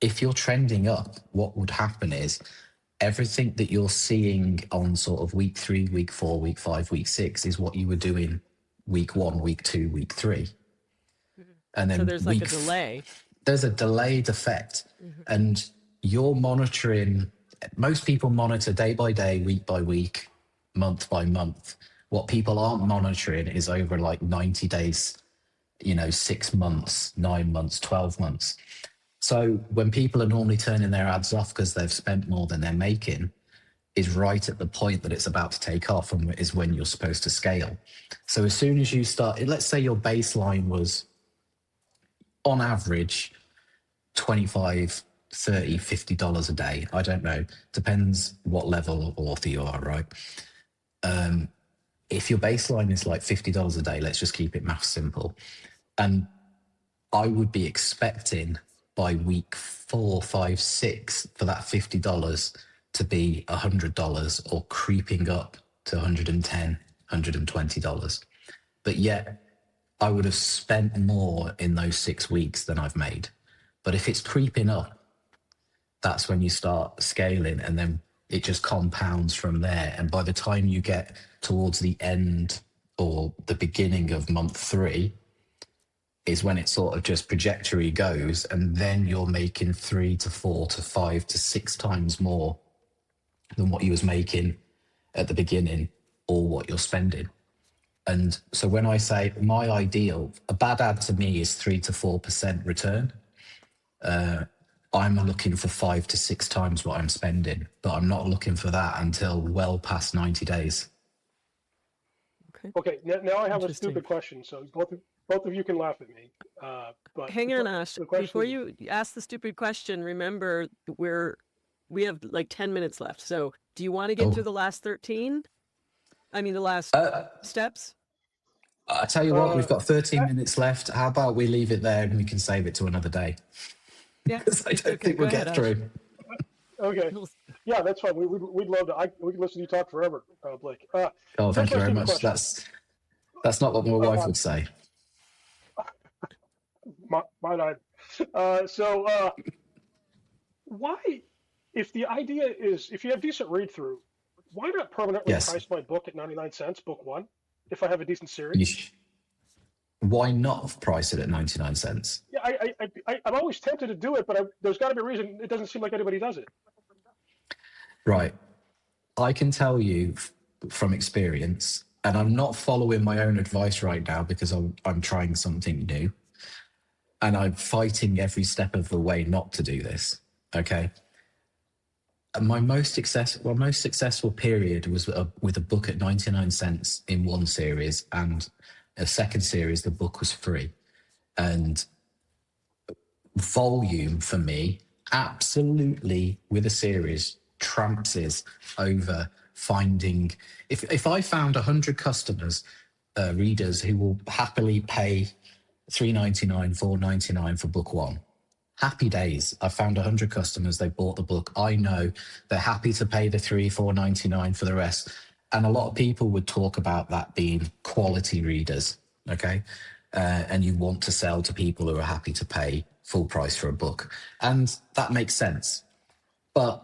If you're trending up, what would happen is everything that you're seeing on sort of week 3, week 4, week 5, week 6 is what you were doing week 1, week 2, week 3. And then so there's like a delay. There's a delayed effect. And you're monitoring. Most people monitor day by day, week by week, month by month. What people aren't monitoring is over like 90 days, 6 months, 9 months, 12 months. So when people are normally turning their ads off because they've spent more than they're making, is right at the point that it's about to take off, and is when you're supposed to scale. So as soon as you start, let's say your baseline was on average $25, $30, $50 a day. I don't know. Depends what level of author you are, right? If your baseline is like $50 a day, let's just keep it math simple. And I would be expecting by week 4, 5, 6 for that $50 to be $100 or creeping up to $110, $120. But yet I would have spent more in those 6 weeks than I've made. But if it's creeping up, that's when you start scaling, and then it just compounds from there. And by the time you get towards the end or the beginning of month 3 is when it sort of just trajectory goes, and then you're making 3 to 4 to 5 to 6 times more than what you was making at the beginning or what you're spending. And so when I say my ideal, a bad ad to me is 3 to 4% return. I'm looking for 5 to 6 times what I'm spending, but I'm not looking for that until well past 90 days. Okay, now I have a Interesting. stupid question. So both of you can laugh at me. But Hang on, Ash. the question Before is- you ask the stupid question, remember we have like 10 minutes left. So do you want to get through the last 13? I mean, the last steps? I tell you what, we've got 13 minutes left. How about we leave it there and we can save it to another day? Yeah. Because I don't think Go we'll ahead, get Ash. through. Okay, yeah, that's fine. We'd love to. We can listen to you talk forever, Blake. Oh, here's thank you my very stupid much. question. That's not what my wife would say. Mine either. Why, if the idea is, if you have decent read through, why not permanently Yes. price my book at 99 cents, book 1, if I have a decent series? You Why not price it at 99 cents? Yeah, I'm always tempted to do it, but there's got to be a reason. It doesn't seem like anybody does it. Right. I can tell you from experience, and I'm not following my own advice right now because I'm trying something new, and I'm fighting every step of the way not to do this. Okay. And my most successful period was with a book at 99 cents in one series, and a second series, the book was free. And volume for me, absolutely, with a series, tramps over finding. If I found 100 customers, readers who will happily pay $3.99, $4.99 for book 1. Happy days. I found 100 customers. They bought the book. I know they're happy to pay the $3-4.99 for the rest. And a lot of people would talk about that being quality readers. Okay. And you want to sell to people who are happy to pay full price for a book. And that makes sense. But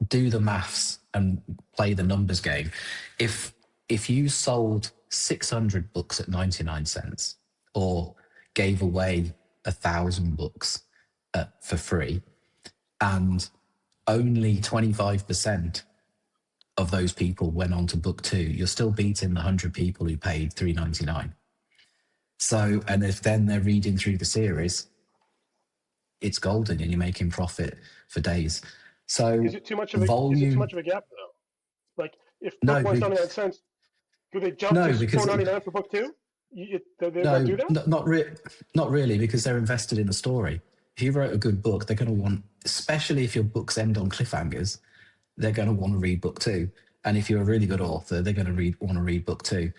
do the maths and play the numbers game. If you sold 600 books at 99 cents or gave away 1,000 books for free, and only 25% of those people went on to book 2, you're still beating the 100 people who paid $3.99. So, and if then they're reading through the series, it's golden and you're making profit for days. So Is it too much of a gap though? Like if book 1's 99 cents, do they jump to $4.99 for book 2? They don't do that? Not really, because they're invested in the story. If you wrote a good book, they're going to want, especially if your books end on cliffhangers, they're going to want to read book 2. And if you're a really good author, they're going to want to read book 2.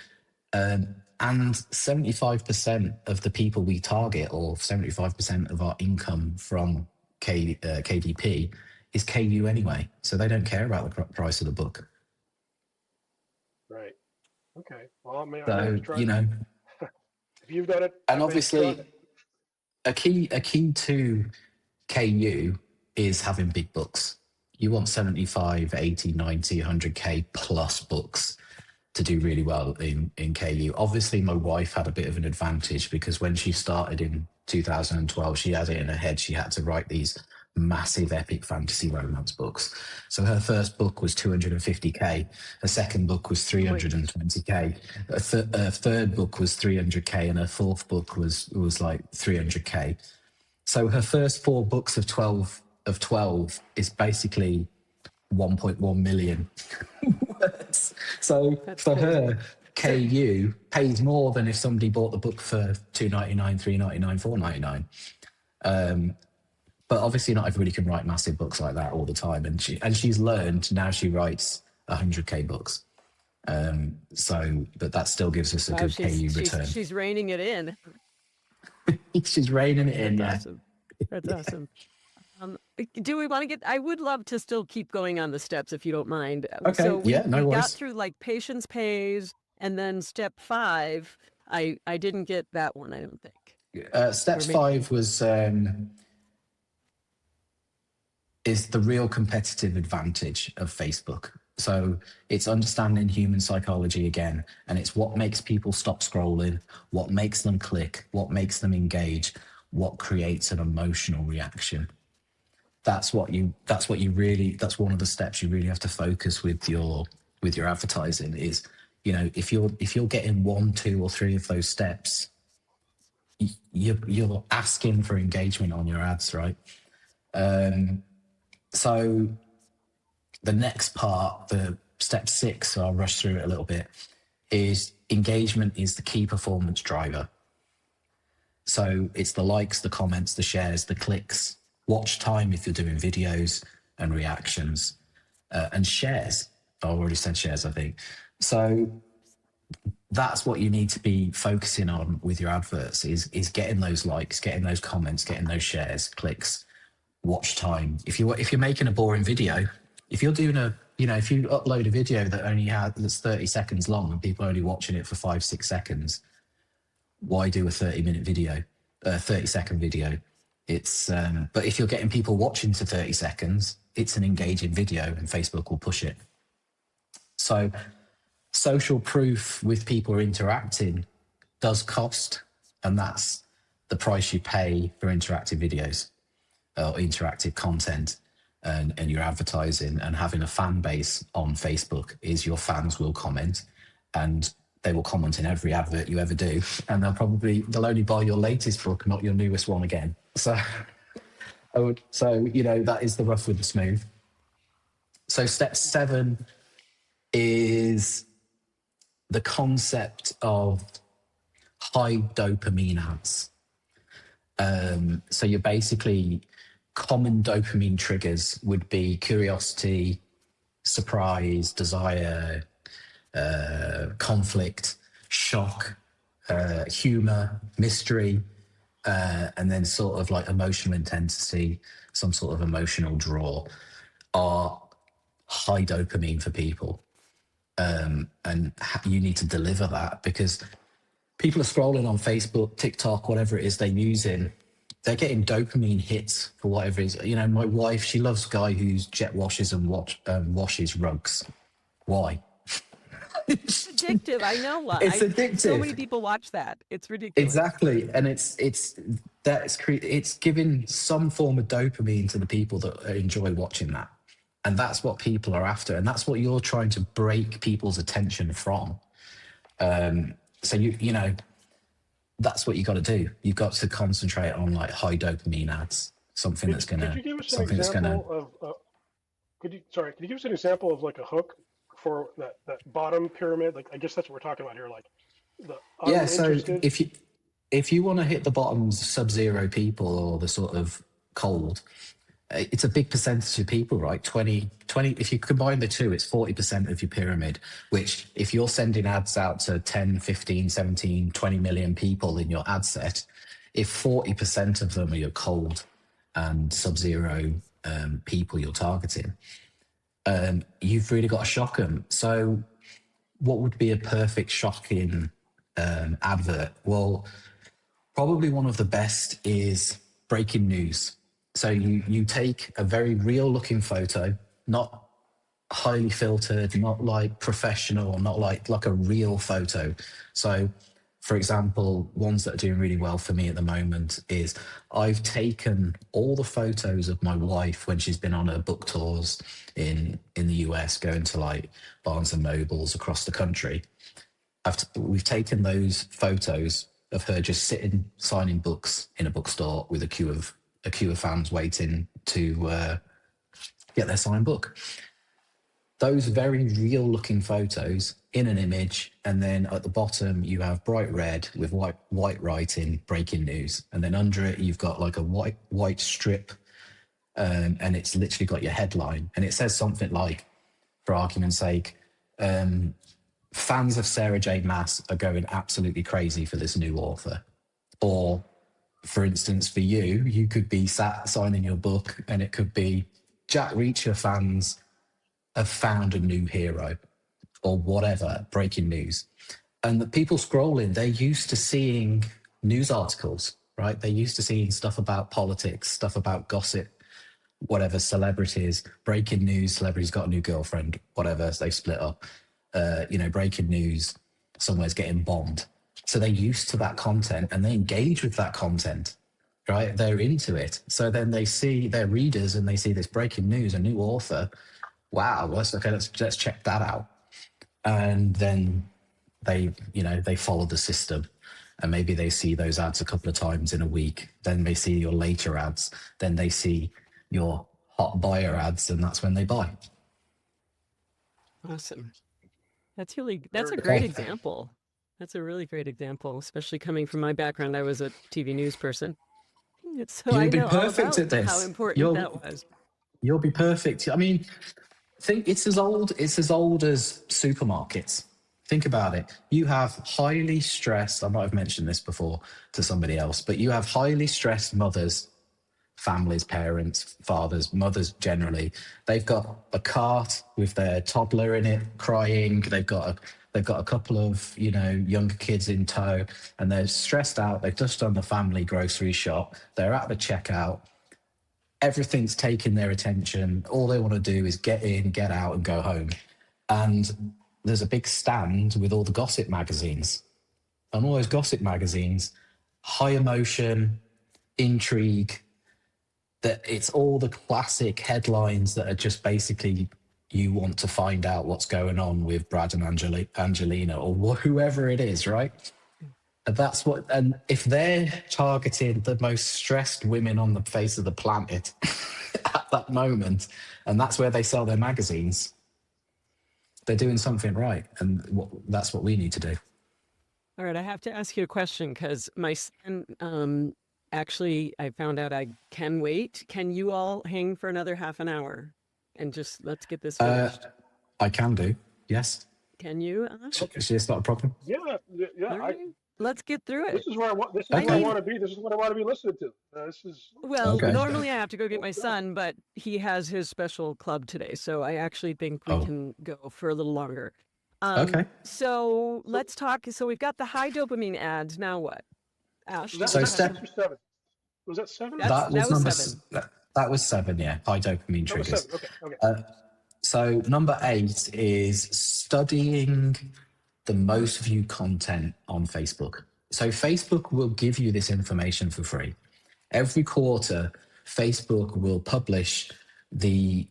And 75% of the people we target, or 75% of our income from KDP, is KU anyway. So they don't care about the price of the book. Right. Okay. Well, I may so, have to try. If you've done it, and obviously, a key to KU is having big books. You want 75, 80, 90, 100K plus books to do really well in KU. Obviously, my wife had a bit of an advantage because when she started in 2012, she had it in her head. She had to write these massive epic fantasy romance books. So her first book was 250K. Her second book was 320K. Her third book was 300K, and her fourth book was like 300K. So her first 4 books of 12 is basically 1.1 million words. So that's for crazy. Her, KU pays more than if somebody bought the book for $2.99, $3.99, $4.99. But obviously not everybody can write massive books like that all the time. And she's learned, now she writes 100K books. But that still gives us a good KU return. She's reining it in. She's reining it in, Awesome. That's awesome. Do we want to get? I would love to still keep going on the steps if you don't mind. So Okay, yeah, we no got worries. through like patience pays, and then step 5. I didn't get that one. I don't think. Steps Or maybe 5 was is the real competitive advantage of Facebook. So it's understanding human psychology again, and it's what makes people stop scrolling, what makes them click, what makes them engage, what creates an emotional reaction. That's what you really, that's one of the steps you really have to focus with your advertising is, if you're getting 1, 2, or 3 of those steps, you're asking for engagement on your ads, right? So the next part, the step 6, so I'll rush through it a little bit, is engagement is the key performance driver. So it's the likes, the comments, the shares, the clicks, watch time if you're doing videos, and reactions, and shares. I already said shares, I think. So that's what you need to be focusing on with your adverts is getting those likes, getting those comments, getting those shares, clicks, watch time. If you're making a boring video, if you're doing if you upload a video that's 30 seconds long and people are only watching it for 5-6 seconds, why do a 30-minute video, 30-second video? It's but if you're getting people watching to 30 seconds, it's an engaging video and Facebook will push it. So social proof with people interacting does cost, and that's the price you pay for interactive videos or interactive content, and your advertising. And having a fan base on Facebook is your fans will comment, and they will comment in every advert you ever do, and they'll only buy your latest book, not your newest one again. So that is the rough with the smooth. So step 7 is the concept of high dopamine ads. So you're basically, common dopamine triggers would be curiosity, surprise, desire, conflict, shock, humor, mystery, and then sort of like emotional intensity, some sort of emotional draw, are high dopamine for people. And you need to deliver that, because people are scrolling on Facebook, TikTok, whatever it is they're using. They're getting dopamine hits for whatever it is. My wife, she loves a guy who's jet washes and washes rugs. Why? it's addictive. I know why. It's addictive. So many people watch that. It's ridiculous. Exactly, and it's giving some form of dopamine to the people that enjoy watching that, and that's what people are after, and that's what you're trying to break people's attention from. So that's what you got to do. You've got to concentrate on like high dopamine ads, something that's gonna. Could you give us an example of? Could you give us an example of like a hook for that bottom pyramid? Like, I guess that's what we're talking about here. Like So if you want to hit the bottom sub-zero people, or the sort of cold, it's a big percentage of people, right? 20, if you combine the two, it's 40% of your pyramid, which if you're sending ads out to 10, 15, 17, 20 million people in your ad set, if 40% of them are your cold and sub-zero people you're targeting, you've really got to shock them. So what would be a perfect shocking advert? Well, probably one of the best is breaking news. So you take a very real looking photo, not highly filtered, not like professional, not like a real photo. So for example, ones that are doing really well for me at the moment is I've taken all the photos of my wife when she's been on her book tours in the US, going to like Barnes and Nobles across the country. We've taken those photos of her just sitting signing books in a bookstore with a queue of fans waiting to get their signed book. Those very real looking photos in an image, and then at the bottom you have bright red with white writing, breaking news, and then under it you've got like a white strip, and it's literally got your headline, and it says something like, for argument's sake, fans of Sarah J. Maas are going absolutely crazy for this new author, or for instance, for you, you could be sat signing your book, and it could be Jack Reacher fans have found a new hero or whatever, breaking news. And the people scrolling, they're used to seeing news articles, right? They're used to seeing stuff about politics, stuff about gossip, whatever, celebrities, breaking news, celebrities got a new girlfriend, whatever, they've split up, breaking news, somewhere's getting bombed. So they're used to that content and they engage with that content, right? They're into it. So then they see their readers and they see this breaking news, a new author. Wow, let's check that out. And then they follow the system, and maybe they see those ads a couple of times in a week. Then they see your later ads. Then they see your hot buyer ads, and that's when they buy. Awesome. That's a Very great cool. example. That's a really great example, especially coming from my background. I was a TV news person. So I You'll be know all perfect about at this. how important that was. You'll be perfect. I mean, think it's as old as supermarkets. Think about it. You have highly stressed, I might have mentioned this before to somebody else, but you have highly stressed mothers, families, parents, fathers, mothers generally. They've got a cart with their toddler in it crying. They've got a couple of, younger kids in tow, and they're stressed out. They've just done the family grocery shop. They're at the checkout. Everything's taking their attention. All they want to do is get in, get out, and go home. And there's a big stand with all the gossip magazines. And all those gossip magazines, high emotion, intrigue, that it's all the classic headlines that are just basically you want to find out what's going on with Brad and Angelina or whoever it is, right? And if they're targeting the most stressed women on the face of the planet at that moment, and that's where they sell their magazines, they're doing something right. And that's what we need to do. All right, I have to ask you a question because my son, actually, I found out I can wait. Can you all hang for another half an hour and just let's get this finished? I can do, yes. Can you? It's not a problem. Yeah, yeah. All right, let's get through it. This is where I want. This is I where I need- want to be. This is what I want to be listening to. This is. Well, Okay. normally I have to go get my son, but he has his special club today, so I actually think we can go for a little longer. Okay. So let's talk. So we've got the high dopamine ads. Now what? Ash, Was that, So was that step- 6 or 7? Was that 7? That's- That was was number 7. That was 7, yeah. High dopamine That was triggers. 7. Okay. So number 8 is studying the most viewed content on Facebook. So Facebook will give you this information for free. Every quarter, Facebook will publish the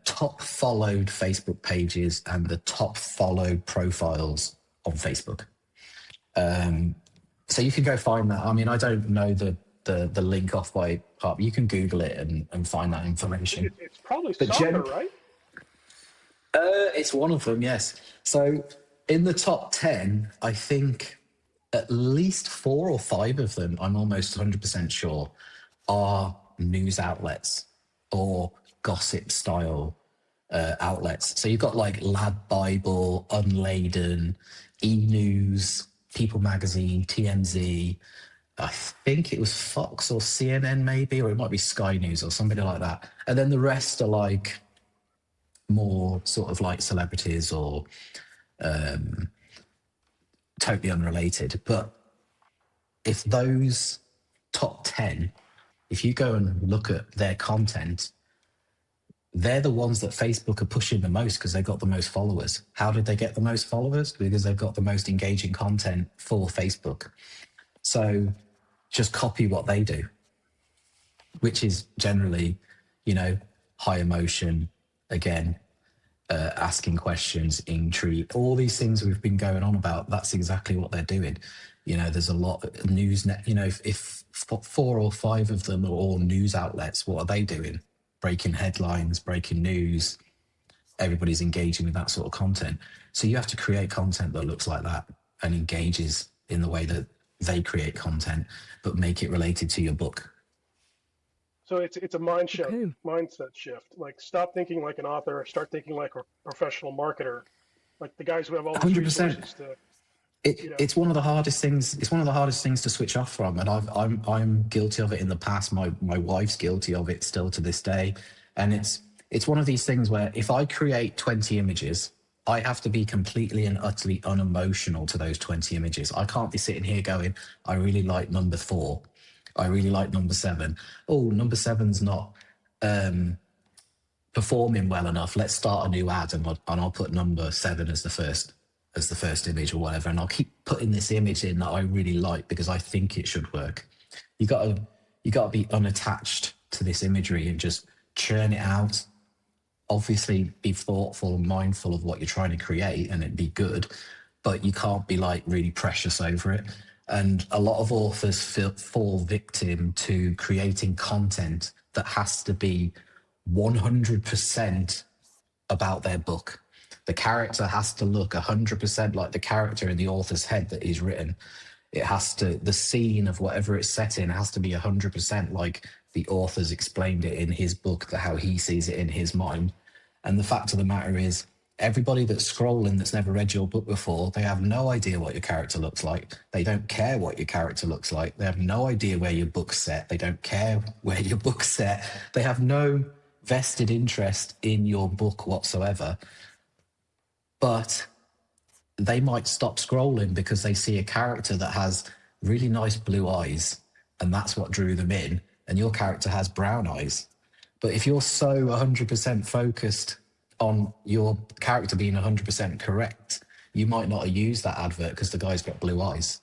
top followed Facebook pages and the top followed profiles on Facebook. So you can go find that. I mean, I don't know the link off by heart. You can Google it and find that information. It's probably But soccer, right? It's one of them, yes. So in the top 10, I think at least 4 or 5 of them, I'm almost 100% sure, are news outlets or gossip style outlets. So you've got like Lad Bible, Unladen, E News, People Magazine, TMZ. I think it was Fox or CNN maybe, or it might be Sky News or somebody like that. And then the rest are like more sort of like celebrities or totally unrelated. But if those top 10, if you go and look at their content, they're the ones that Facebook are pushing the most because they've got the most followers. How did they get the most followers? Because they've got the most engaging content for Facebook. So just copy what they do, which is generally, high emotion, again, asking questions, intrigue, all these things we've been going on about. That's exactly what they're doing. There's a lot of news. If 4 or 5 of them are all news outlets, what are they doing? Breaking headlines, breaking news. Everybody's engaging with that sort of content. So you have to create content that looks like that and engages in the way that they create content, but make it related to your book. So it's a mindset shift. Like stop thinking like an author, start thinking like a professional marketer, like the guys who have all these 100%. resources to. It's one of the hardest things. It's one of the hardest things to switch off from, and I'm guilty of it in the past. My wife's guilty of it still to this day, and it's one of these things where if I create 20 images, I have to be completely and utterly unemotional to those 20 images. I can't be sitting here going, I really like number 4, I really like number 7. Oh, number 7's not performing well enough. Let's start a new ad, and I'll put number 7 as the first image or whatever, and I'll keep putting this image in that I really like because I think it should work. You gotta be unattached to this imagery and just churn it out. Obviously, be thoughtful and mindful of what you're trying to create, and it'd be good, but you can't be like really precious over it. And a lot of authors fall victim to creating content that has to be 100% about their book. The character has to look 100% like the character in the author's head that he's written. It has to, the scene of whatever it's set in has to be 100% like the author's explained it in his book, how he sees it in his mind. And the fact of the matter is, everybody that's scrolling that's never read your book before, they have no idea what your character looks like. They don't care what your character looks like. They have no idea where your book's set. They don't care where your book's set. They have no vested interest in your book whatsoever. But they might stop scrolling because they see a character that has really nice blue eyes, and that's what drew them in, and your character has brown eyes. But if you're so 100% focused on your character being 100% correct, you might not have used that advert because the guy's got blue eyes.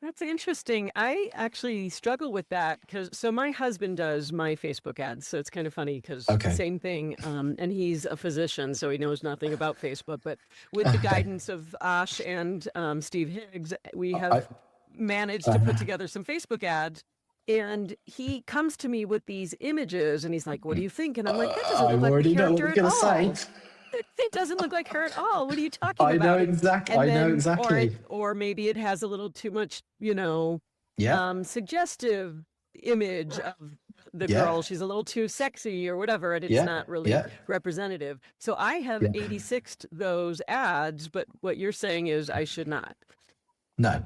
That's interesting. I actually struggle with that so my husband does my Facebook ads. So it's kind of funny because same thing. And he's a physician, so he knows nothing about Facebook. But with the guidance of Ash and Steve Higgs, we have managed to put together some Facebook ads. And he comes to me with these images, and he's like, "What do you think?" And I'm like, "That doesn't look like the character at all. It doesn't look like her at all. What are you talking about?" I know exactly. Or maybe it has a little too much, suggestive image of the girl. She's a little too sexy or whatever, and it's not really representative. So I have 86'd those ads, but what you're saying is I should not. No.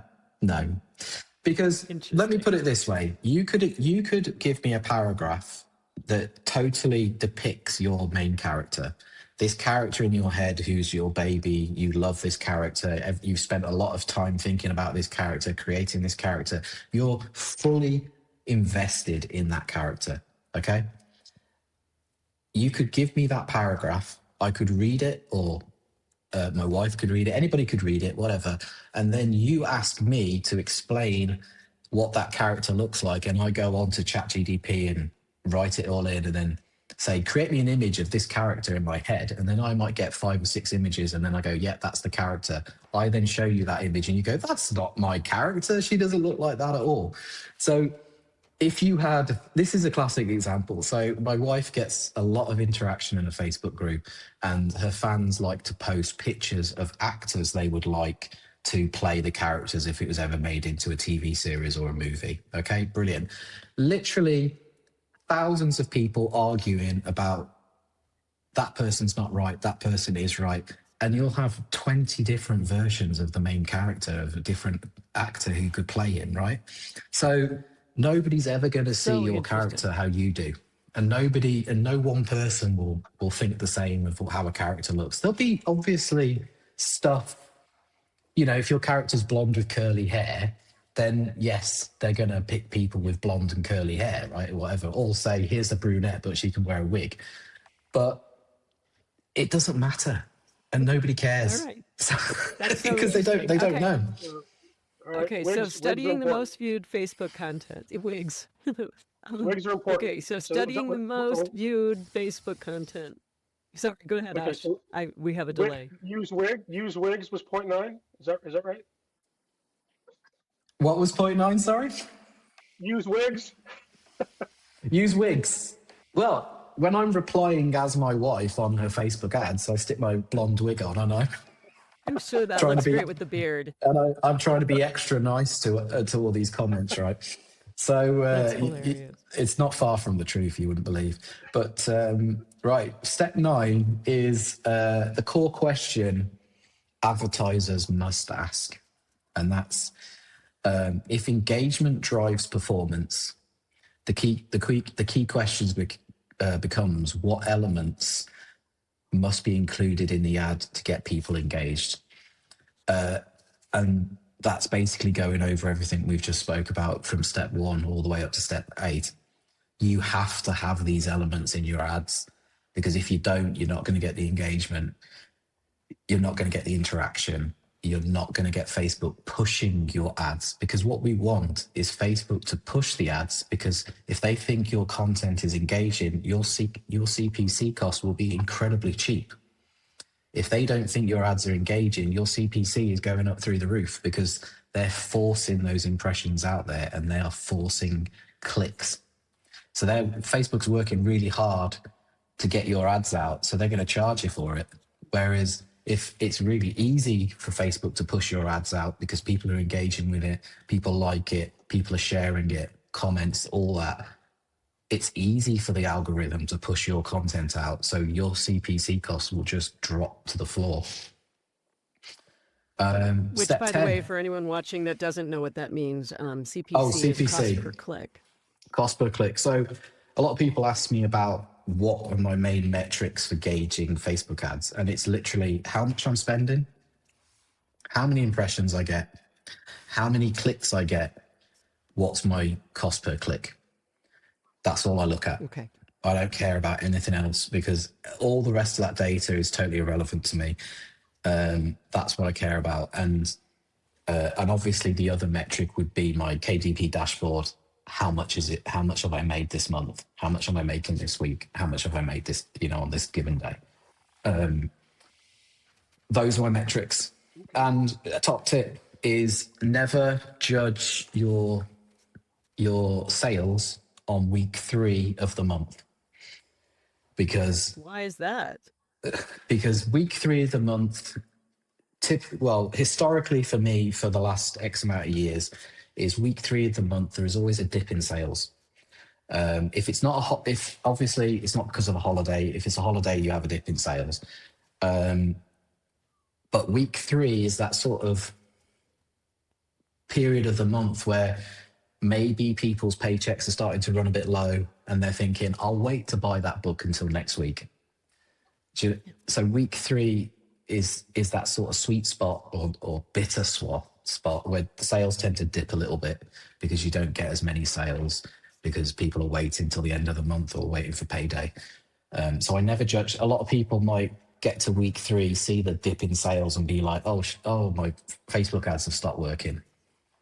Because let me put it this way. You could give me a paragraph that totally depicts your main character. This character in your head who's your baby, you love this character, you've spent a lot of time thinking about this character, creating this character. You're fully invested in that character, okay? You could give me that paragraph, I could read it, or my wife could read it, anybody could read it, whatever, and then you ask me to explain what that character looks like, and I go on to ChatGPT and write it all in, and then say, create me an image of this character in my head, and then I might get 5 or 6 images, and then I go, that's the character. I then show you that image, and you go, that's not my character. She doesn't look like that at all. So if you had, this is a classic example. So my wife gets a lot of interaction in a Facebook group, and her fans like to post pictures of actors they would like to play the characters if it was ever made into a TV series or a movie. Okay, brilliant. Literally thousands of people arguing about that person's not right, that person is right. And you'll have 20 different versions of the main character of a different actor who could play him, right? So nobody's ever going to see your character how you do. And no one person will think the same of how a character looks. There'll be obviously stuff, if your character's blonde with curly hair, then yes, they're going to pick people with blonde and curly hair, right? Or whatever. Or say, here's a brunette, but she can wear a wig. But it doesn't matter. And nobody cares. All right. Because they don't know. Okay, so studying the most viewed Facebook content. Wigs. Wigs are important. Okay, so studying the most viewed Facebook content. Sorry, go ahead, okay, Ash. so We have a delay. Use wigs was 0.9. Is that right? What was 0.9, sorry? Use wigs. Use wigs. Well, when I'm replying as my wife on her Facebook ads, I stick my blonde wig on, and I'm sure that looks great with the beard. And I'm trying to be extra nice to all these comments, right? So it's not far from the truth, you wouldn't believe. But right, step 9 is the core question advertisers must ask, and that's if engagement drives performance, the key questions becomes what elements must be included in the ad to get people engaged, and that's basically going over everything we've just spoke about from step 1 all the way up to step 8. You have to have these elements in your ads, because if you don't, you're not going to get the engagement, you're not going to get the interaction, you're not going to get Facebook pushing your ads, because what we want is Facebook to push the ads, because if they think your content is engaging, your CPC cost will be incredibly cheap. If they don't think your ads are engaging, your CPC is going up through the roof, because they're forcing those impressions out there and they are forcing clicks. So Facebook's working really hard to get your ads out, so they're going to charge you for it. Whereas if it's really easy for Facebook to push your ads out because people are engaging with it, people like it, people are sharing it, comments, all that, it's easy for the algorithm to push your content out. So your CPC costs will just drop to the floor. Which, step by 10, the way, for anyone watching that doesn't know what that means, CPC, Oh, is CPC. cost per click. Cost per click. So a lot of people ask me about what are my main metrics for gauging Facebook ads, and it's literally how much I'm spending, how many impressions I get, how many clicks I get, what's my cost per click. That's all I look at. Okay. I don't care about anything else, because all the rest of that data is totally irrelevant to me. That's what I care about. And obviously the other metric would be my KDP dashboard. How much is it? How much have I made this month? How much am I making this week? How much have I made this, on this given day? Those are my metrics. And a top tip is never judge your sales on week 3 of the month. Because Why is that? week 3 of the month, historically for me, for the last X amount of years, is week 3 of the month, there is always a dip in sales. If it's not if obviously it's not because of a holiday. If it's a holiday, you have a dip in sales. But week 3 is that sort of period of the month where maybe people's paychecks are starting to run a bit low and they're thinking, I'll wait to buy that book until next week. So week 3 is that sort of sweet spot or bitter spot where the sales tend to dip a little bit, because you don't get as many sales because people are waiting till the end of the month or waiting for payday. So I never judge. A lot of people might get to week 3, see the dip in sales and be like, oh, my Facebook ads have stopped working.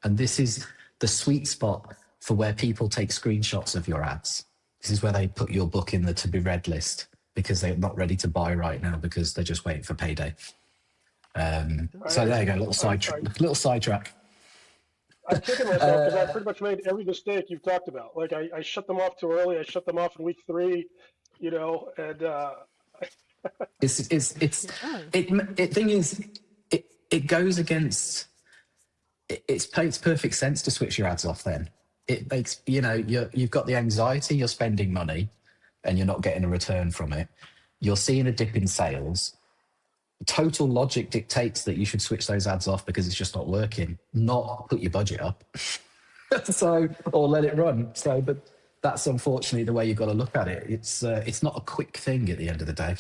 And this is the sweet spot for where people take screenshots of your ads. This is where they put your book in the to be read list, because they're not ready to buy right now because they're just waiting for payday. So there you go, little sidetrack. I'm kicking myself because I pretty much made every mistake you've talked about. Like I shut them off too early. I shut them off in week 3, and it goes against. It makes perfect sense to switch your ads off. Then it makes you've got the anxiety. You're spending money, and you're not getting a return from it. You're seeing a dip in sales. Total logic dictates that you should switch those ads off because it's just not working, not put your budget up. Or let it run. But that's unfortunately the way you've got to look at it. It's not a quick thing at the end of the day.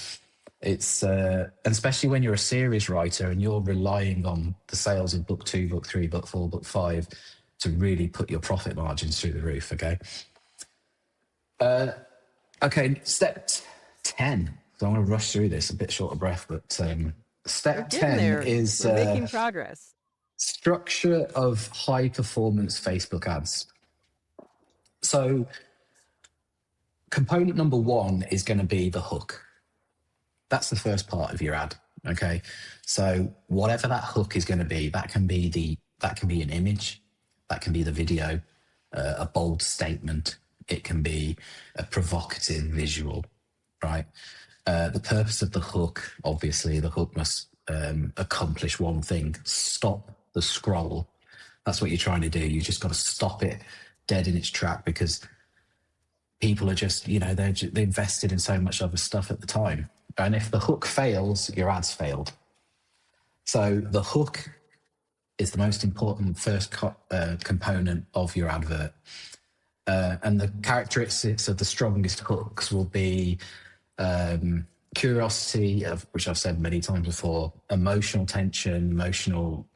It's and especially when you're a series writer and you're relying on the sales of book 2, book 3, book 4, book 5 to really put your profit margins through the roof. Okay, step 10. So I'm going to rush through this, a bit short of breath, but step 10 is making progress. Structure of high performance Facebook ads. So component number 1 is going to be the hook. That's the first part of your ad. Okay. So whatever that hook is going to be, that can be an image, that can be the video, a bold statement. It can be a provocative visual, right? The purpose of the hook, obviously, the hook must accomplish one thing: stop the scroll. That's what you're trying to do. You just got to stop it dead in its track, because people are just, they're invested in so much other stuff at the time. And if the hook fails, your ad's failed. So the hook is the most important first component of your advert. And the characteristics of the strongest hooks will be curiosity, which I've said many times before, emotional tension, emotional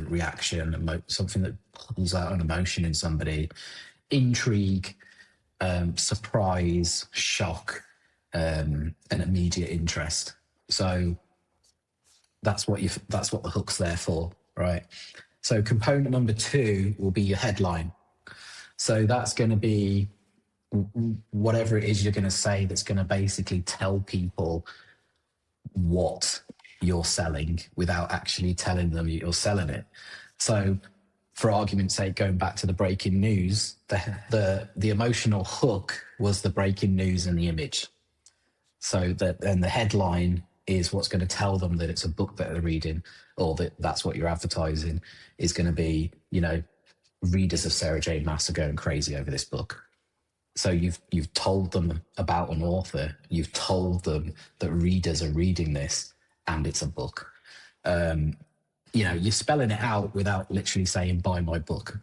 reaction, something that pulls out an emotion in somebody, intrigue, surprise, shock, and immediate interest. So that's what the hook's there for, right? So component number 2 will be your headline. So that's going to be whatever it is you're going to say that's going to basically tell people what you're selling without actually telling them you're selling it. So for argument's sake, going back to the breaking news, the emotional hook was the breaking news and the image. So then the headline is what's going to tell them that it's a book that they're reading, or that's what you're advertising, is going to be, readers of Sarah J. Maas are going crazy over this book. So you've told them about an author, you've told them that readers are reading this, and it's a book. You're spelling it out without literally saying, buy my book.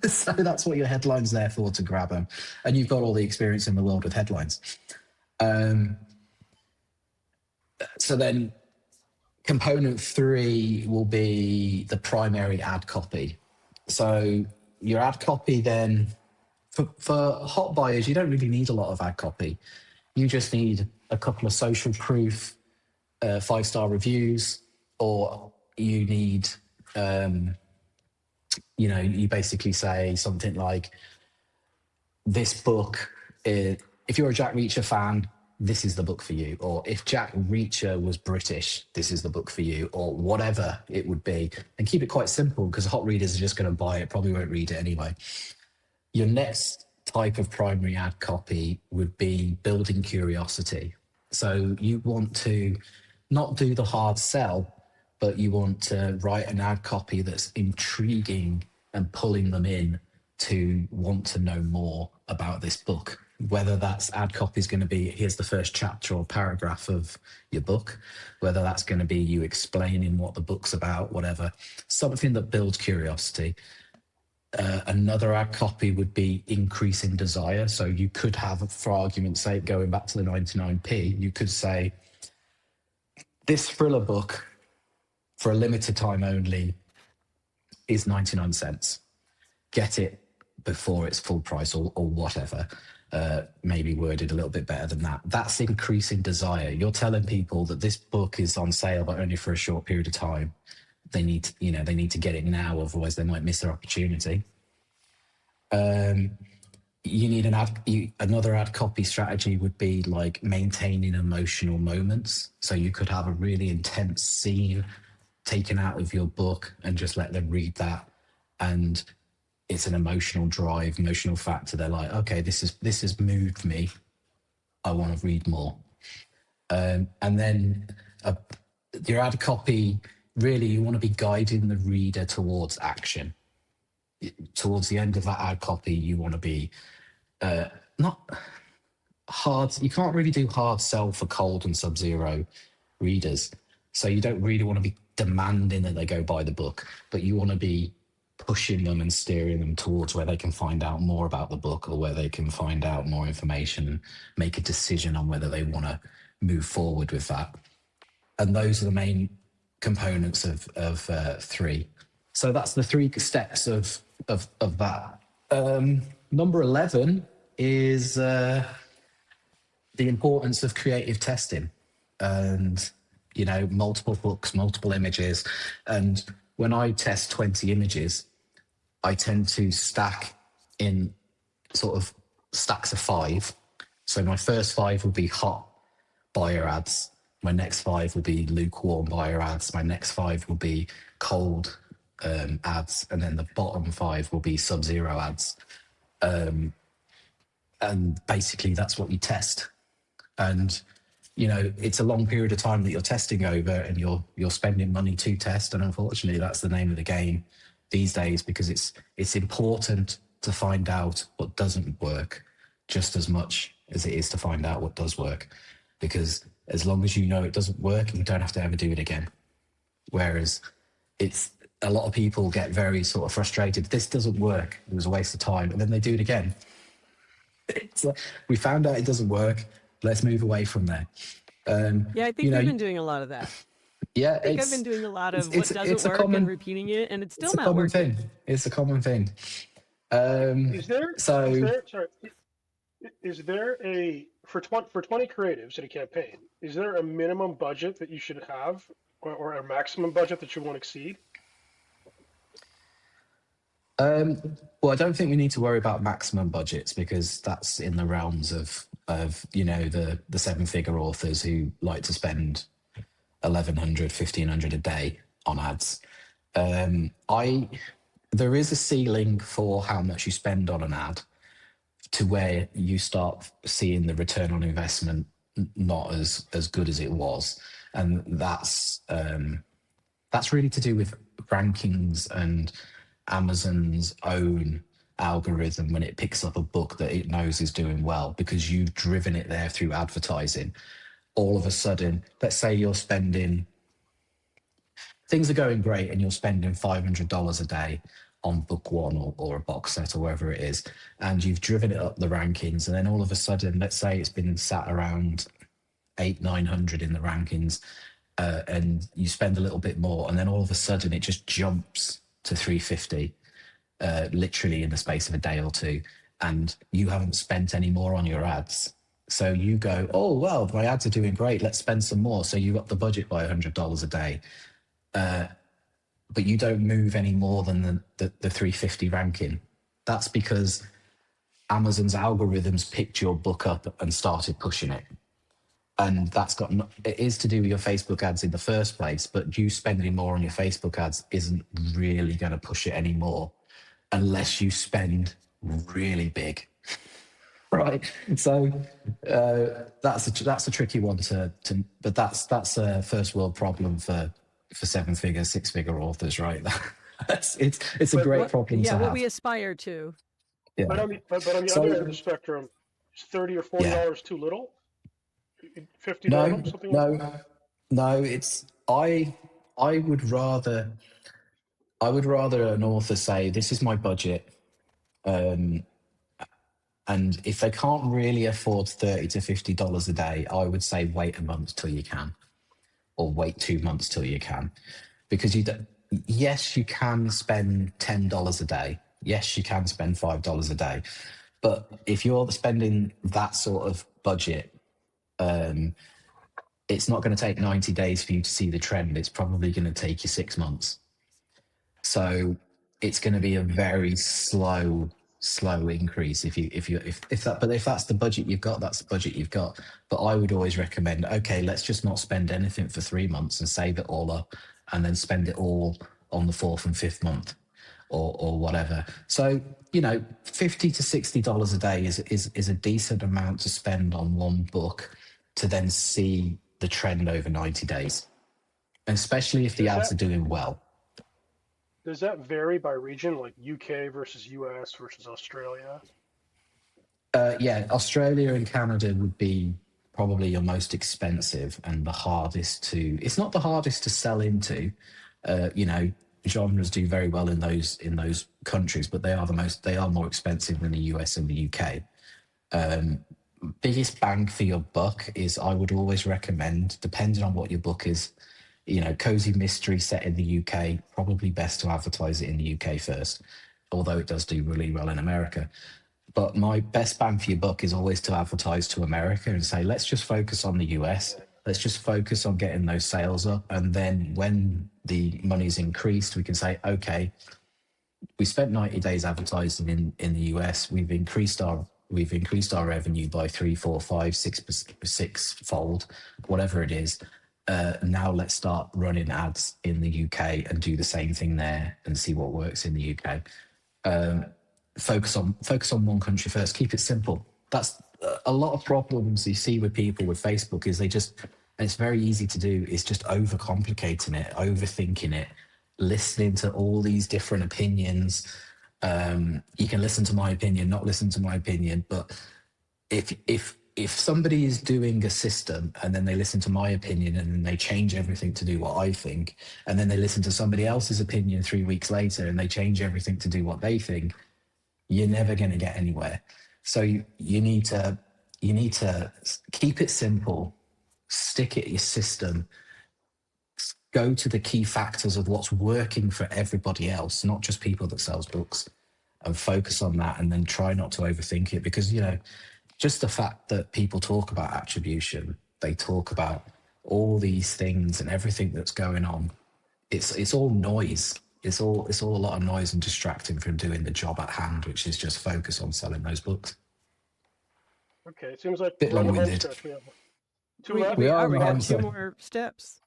So that's what your headline's there for, to grab them. And you've got all the experience in the world with headlines. So then component 3 will be the primary ad copy. So your ad copy then, for hot buyers, you don't really need a lot of ad copy. You just need a couple of social proof, 5-star reviews, or you need, you basically say something like, this book, if you're a Jack Reacher fan, this is the book for you. Or if Jack Reacher was British, this is the book for you, or whatever it would be. And keep it quite simple, because hot readers are just going to buy it, probably won't read it anyway. Your next type of primary ad copy would be building curiosity. So you want to not do the hard sell, but you want to write an ad copy that's intriguing and pulling them in to want to know more about this book. Whether that's ad copy is going to be, here's the first chapter or paragraph of your book, whether that's going to be you explaining what the book's about, whatever, something that builds curiosity. Another ad copy would be increasing desire. So you could have, for argument's sake, going back to the 99p, you could say, this thriller book for a limited time only is 99 cents. Get it before it's full price, or whatever. Maybe worded a little bit better than that. That's increasing desire. You're telling people that this book is on sale, but only for a short period of time. They need to get it now, otherwise they might miss their opportunity. You need another ad copy strategy would be like maintaining emotional moments. So you could have a really intense scene taken out of your book and just let them read that, and it's an emotional drive, emotional factor. They're like, okay, this has moved me, I want to read more. And then your ad copy, really, you want to be guiding the reader towards action. Towards the end of that ad copy, you want to be not hard. You can't really do hard sell for cold and sub-zero readers. So you don't really want to be demanding that they go buy the book, but you want to be pushing them and steering them towards where they can find out more about the book, or where they can find out more information and make a decision on whether they want to move forward with that. And those are the main components of 3. So that's the 3 steps of that. Number 11 is the importance of creative testing, and multiple books, multiple images. And when I test 20 images, I tend to stack in sort of stacks of 5. So my first 5 will be hot buyer ads. My next 5 will be lukewarm buyer ads. My next 5 will be cold ads. And then the bottom 5 will be sub-zero ads. And basically that's what you test. And it's a long period of time that you're testing over, and you're spending money to test. And unfortunately, that's the name of the game these days, because it's important to find out what doesn't work just as much as it is to find out what does work. Because as long as you know it doesn't work, you don't have to ever do it again. Whereas it's a lot of people get very sort of frustrated. This doesn't work. It was a waste of time. And then they do it again. It's like, we found out it doesn't work. Let's move away from there. Yeah, I think You know, we've been doing a lot of that. yeah, I think I've been doing a lot of it's what doesn't a work and common repeating it, and it's still it's a not common working. thing. It's a common thing. Is there So sorry, is there a for 20 creatives in a campaign, is there a minimum budget that you should have, or a maximum budget that you won't exceed? well, I don't think we need to worry about maximum budgets because that's in the realms of the seven figure authors who like to spend 1,100, 1,500 a day on ads. I There is a ceiling for how much you spend on an ad to where you start seeing the return on investment not as good as it was, and that's really to do with rankings and Amazon's own algorithm when it picks up a book that it knows is doing well because you've driven it there through advertising. All of a sudden, let's say you're spending, things are going great and you're spending $500 a day on book one or a box set or wherever it is, and you've driven it up the rankings. And then all of a sudden, let's say it's been sat around 800-900 in the rankings, and you spend a little bit more, and then all of a sudden it just jumps to 350, literally in the space of a day or two, and you haven't spent any more on your ads. So you go, oh well, my ads are doing great, let's spend some more. So you up the budget by $100 a day, but you don't move any more than the 350 ranking. That's because Amazon's algorithms picked your book up and started pushing it. And it is to do with your Facebook ads in the first place, but you spending more on your Facebook ads isn't really going to push it anymore unless you spend really big. Right. So that's a tricky one but that's a first world problem for 7-figure, 6-figure authors, right? It's a great problem to what have. we aspire to. Yeah. But on the So- other end of the spectrum, is $30 or $40 too little? $50, No, something like that? no. I would rather an author say, "This is my budget," and if they can't really afford $30 to $50 a day, I would say wait a month till you can, or wait 2 months till you can, because yes, you can spend $10 a day. Yes, you can spend $5 a day, but if you're spending that sort of budget, it's not going to take 90 days for you to see the trend. It's probably going to take you 6 months. So it's going to be a very slow increase if that's the budget you've got, that's the budget you've got. But I would always recommend, okay, let's just not spend anything for 3 months and save it all up and then spend it all on the 4th and 5th month or whatever. So, $50 to $60 a day is a decent amount to spend on one book to then see the trend over 90 days, and especially if the ads are doing well. Does that vary by region, like UK versus US versus Australia? Yeah, Australia and Canada would be probably your most expensive and the hardest to. It's not the hardest to sell into. Genres do very well in those countries, but they are more expensive than the US and the UK. Biggest bang for your buck is, I would always recommend, depending on what your book is, cozy mystery set in the UK, probably best to advertise it in the UK first, although it does do really well in America. But my best bang for your buck is always to advertise to America and say, let's just focus on the US. Let's just focus on getting those sales up. And then when the money's increased, we can say, okay, we spent 90 days advertising in the US. We've increased our revenue by 3, 4, 5, 6 fold, whatever it is. Now let's start running ads in the UK and do the same thing there and see what works in the UK. Focus on one country first. Keep it simple. That's a lot of problems you see with people with Facebook is it's very easy to do, is just overcomplicating it, overthinking it, listening to all these different opinions. You can listen to my opinion, not listen to my opinion, but if if somebody is doing a system and then they listen to my opinion and then they change everything to do what I think, and then they listen to somebody else's opinion 3 weeks later and they change everything to do what they think, you're never going to get anywhere. So you need to keep it simple, stick it your system, go to the key factors of what's working for everybody else, not just people that sells books, and focus on that, and then try not to overthink it. Because, you know, just the fact that people talk about attribution, they talk about all these things and everything that's going on, it's all noise. It's all a lot of noise and distracting from doing the job at hand, which is just focus on selling those books. Okay, it seems like Bit we're on the home long-winded. stretch. We have two left. We are on we the got home 2 stretch. more steps.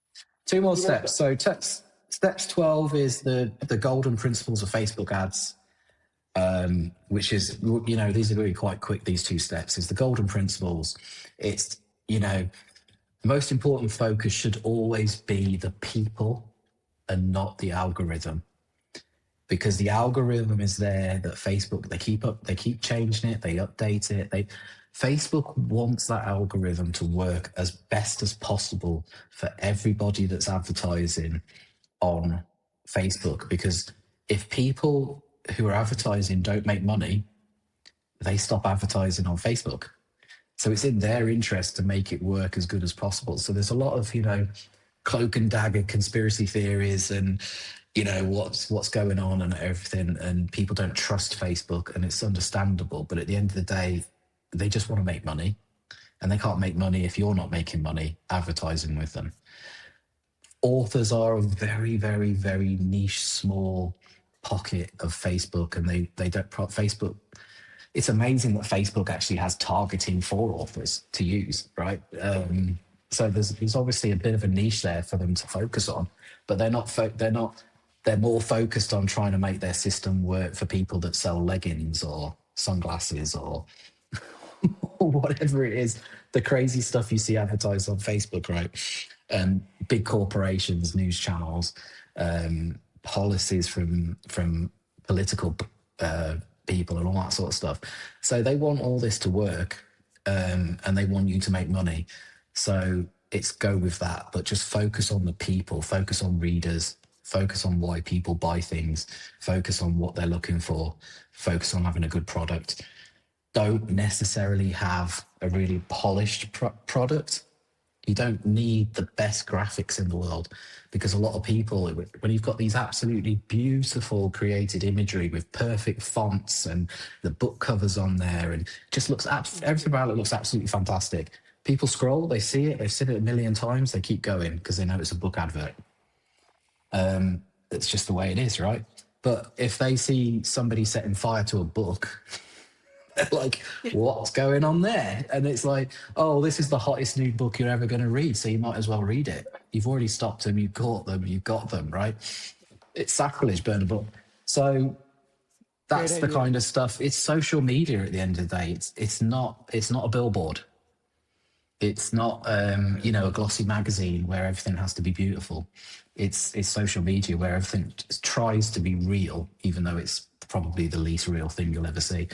2 more 2 more steps. So steps 12 is the golden principles of Facebook ads, which is, you know, these are going to be quite quick. These 2 steps is the golden principles. It's, you know, most important focus should always be the people and not the algorithm, because the algorithm is there that Facebook, they keep changing it, they update it. Facebook wants that algorithm to work as best as possible for everybody that's advertising on Facebook, because if people who are advertising don't make money, they stop advertising on Facebook. So it's in their interest to make it work as good as possible. So there's a lot of, you know, cloak and dagger conspiracy theories and, you know, what's going on and everything. And people don't trust Facebook, and it's understandable. But at the end of the day, they just want to make money, and they can't make money if you're not making money advertising with them. Authors are a very, very, very niche, small pocket of Facebook, and they don't Facebook. It's amazing that Facebook actually has targeting for authors to use, right? So there's obviously a bit of a niche there for them to focus on, but they're more focused on trying to make their system work for people that sell leggings or sunglasses or whatever it is, the crazy stuff you see advertised on Facebook, right? Big corporations, news channels, policies from political people and all that sort of stuff. So they want all this to work, and they want you to make money. So it's go with that, but just focus on the people, focus on readers, focus on why people buy things, focus on what they're looking for, focus on having a good product. Don't necessarily have a really polished product. You don't need the best graphics in the world, because a lot of people, when you've got these absolutely beautiful created imagery with perfect fonts and the book covers on there, and just everything about it looks absolutely fantastic. People scroll, they see it, they've seen it a million times, they keep going because they know it's a book advert. It's just the way it is, right? But if they see somebody setting fire to a book, like, what's going on there? And it's like, oh, this is the hottest new book you're ever going to read, so you might as well read it. You've already stopped them, you've caught them, you've got them, right? It's sacrilege, burn a book. So that's the kind of stuff. It's social media at the end of the day. It's not a billboard. It's not you know, a glossy magazine where everything has to be beautiful. It's social media where everything tries to be real, even though it's probably the least real thing you'll ever see.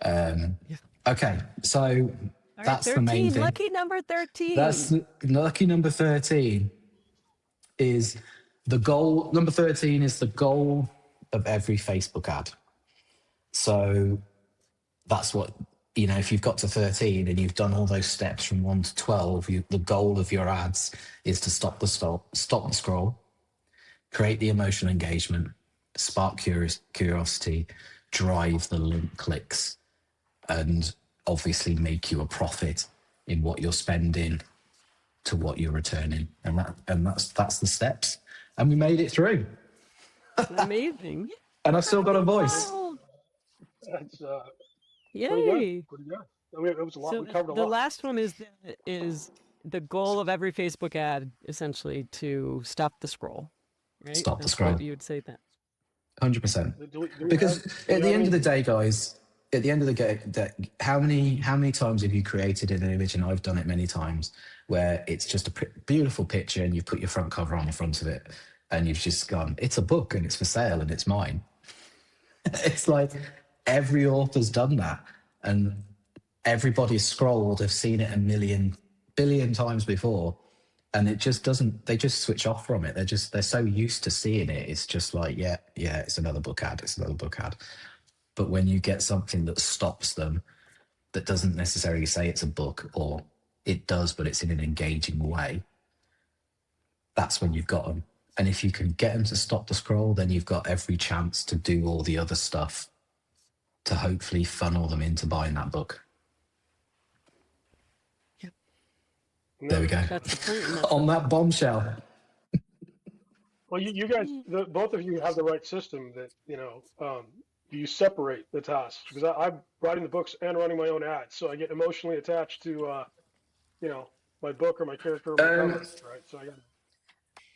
Okay, so that's 13, the main thing. lucky number 13. That's lucky number 13 is the goal. Number 13 is the goal of every Facebook ad. So that's what, you know, if you've got to 13 and you've done all those steps from 1 to 12, the goal of your ads is to stop the scroll, create the emotional engagement, spark curiosity, drive the link clicks, and obviously make you a profit in what you're spending to what you're returning. And that's the steps. And we made it through. Amazing. And I've still got a voice. Wow. That's Yay. pretty good. I mean, it was a lot. So We covered a the lot. last one is the goal of every Facebook ad, essentially, to stop the scroll. Right? Stop the That's scroll. what you would say that. 100%. Do we Because have at the end any- of the day, guys, at the end of the day, how many times have you created an image, and I've done it many times, where it's just a beautiful picture and you've put your front cover on the front of it and you've just gone, it's a book and it's for sale and it's mine. It's like every author's done that. And everybody's scrolled, have seen it a billion times before, and it just doesn't. They just switch off from it. They're so used to seeing it. It's just like, yeah, it's another book ad. It's another book ad. But when you get something that stops them, that doesn't necessarily say it's a book, or it does, but it's in an engaging way, that's when you've got them. And if you can get them to stop the scroll, then you've got every chance to do all the other stuff to hopefully funnel them into buying that book. Yep. There we go. That's the plan. On that bombshell. Well, you guys, both of you have the right system that, you separate the tasks, because I'm writing the books and running my own ads. So I get emotionally attached to, my book or my character or my cover, right? So I got.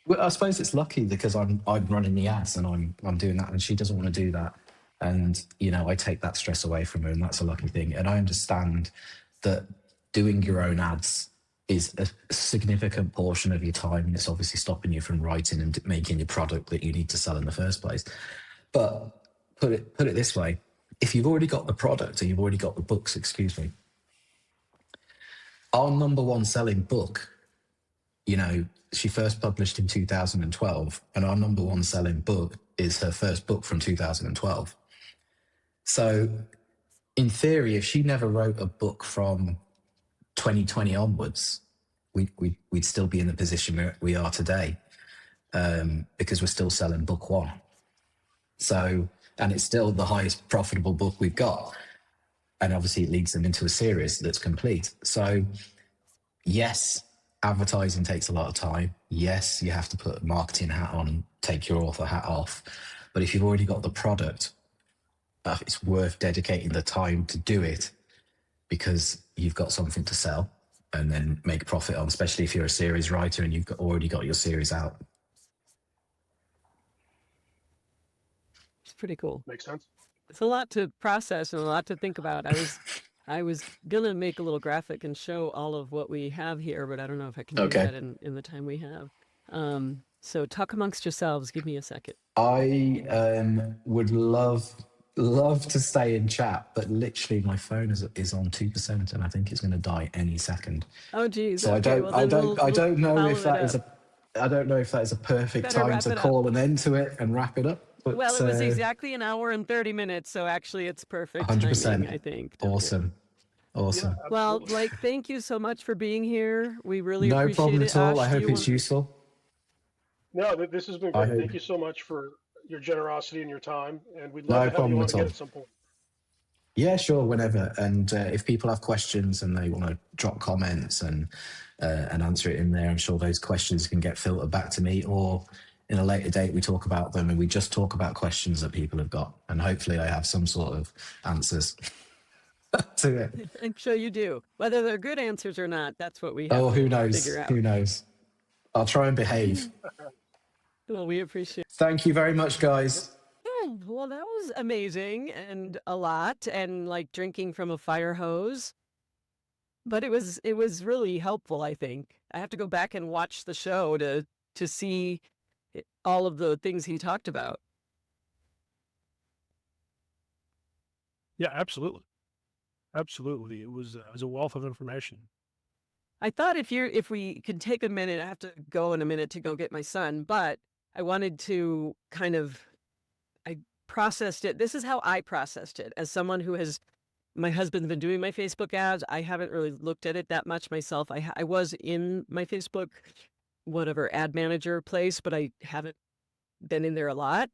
Well, I suppose it's lucky because I'm running the ads and I'm doing that, and she doesn't want to do that. And, I take that stress away from her, and that's a lucky thing. And I understand that doing your own ads is a significant portion of your time, and it's obviously stopping you from writing and making your product that you need to sell in the first place. But put it this way, if you've already got the product, or you've already got the books, our number one selling book, she first published in 2012, and our number one selling book is her first book from 2012. So in theory, if she never wrote a book from 2020 onwards, we'd still be in the position we are today, because we're still selling book one. So, and it's still the highest profitable book we've got. And obviously it leads them into a series that's complete. So yes, advertising takes a lot of time. Yes, you have to put a marketing hat on and take your author hat off. But if you've already got the product, it's worth dedicating the time to do it, because you've got something to sell and then make profit on, especially if you're a series writer and you've already got your series out. It's pretty cool. Makes sense. It's a lot to process and a lot to think about. I was gonna make a little graphic and show all of what we have here, but I don't know if I can do that in the time we have. So talk amongst yourselves. Give me a second. I would love to stay in chat, but literally my phone is on 2%, and I think it's going to die any second. Oh, geez. So okay, I don't know if that is a perfect Better time wrap to it up. call an end to it and wrap it up. But, Well, it was exactly an hour and 30 minutes, so actually it's perfect 100%. timing, I think. Awesome. Yeah, Well, Blake, thank you so much for being here. We really No appreciate problem it. at all. Ash, I hope it's useful. No, this has been great. Thank you so much for your generosity and your time, and we'd love to have you on again at some point. Yeah, sure, whenever. And if people have questions and they want to drop comments and answer it in there, I'm sure those questions can get filtered back to me, or in a later date we talk about them and we just talk about questions that people have got, and hopefully I have some sort of answers to it. I'm sure you do. Whether they're good answers or not, that's what we have to who knows? figure out. Who knows? I'll try and behave. Well, we appreciate it. Thank you very much, guys. Well, that was amazing and a lot, and like drinking from a fire hose. But it was really helpful, I think. I have to go back and watch the show to see all of the things he talked about. Yeah, absolutely. Absolutely. It was a wealth of information. I thought if we could take a minute, I have to go in a minute to go get my son, but I wanted to I processed it. This is how I processed it as someone who my husband's been doing my Facebook ads. I haven't really looked at it that much myself. I was in my Facebook, whatever, ad manager place, but I haven't been in there a lot.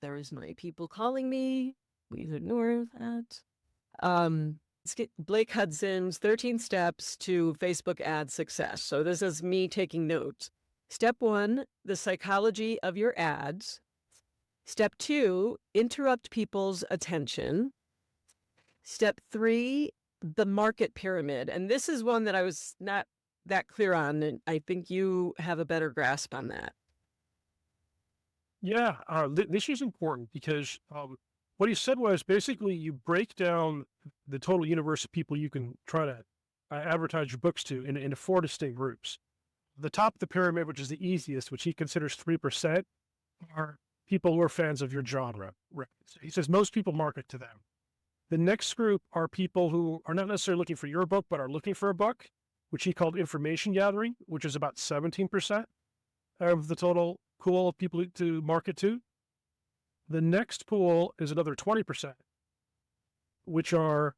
There is my people calling me. Please ignore that. Let's get Blake Hudson's 13 steps to Facebook ad success. So this is me taking notes. Step 1, the psychology of your ads. Step 2, interrupt people's attention. Step 3, the market pyramid. And this is one that I was not that clear on, and I think you have a better grasp on that. Yeah, this is important because what he said was basically you break down the total universe of people you can try to advertise your books to into 4 distinct groups. The top of the pyramid, which is the easiest, which he considers 3%, are people who are fans of your genre. Right. So he says most people market to them. The next group are people who are not necessarily looking for your book, but are looking for a book, which he called information gathering, which is about 17% of the total pool of people to market to. The next pool is another 20%, which are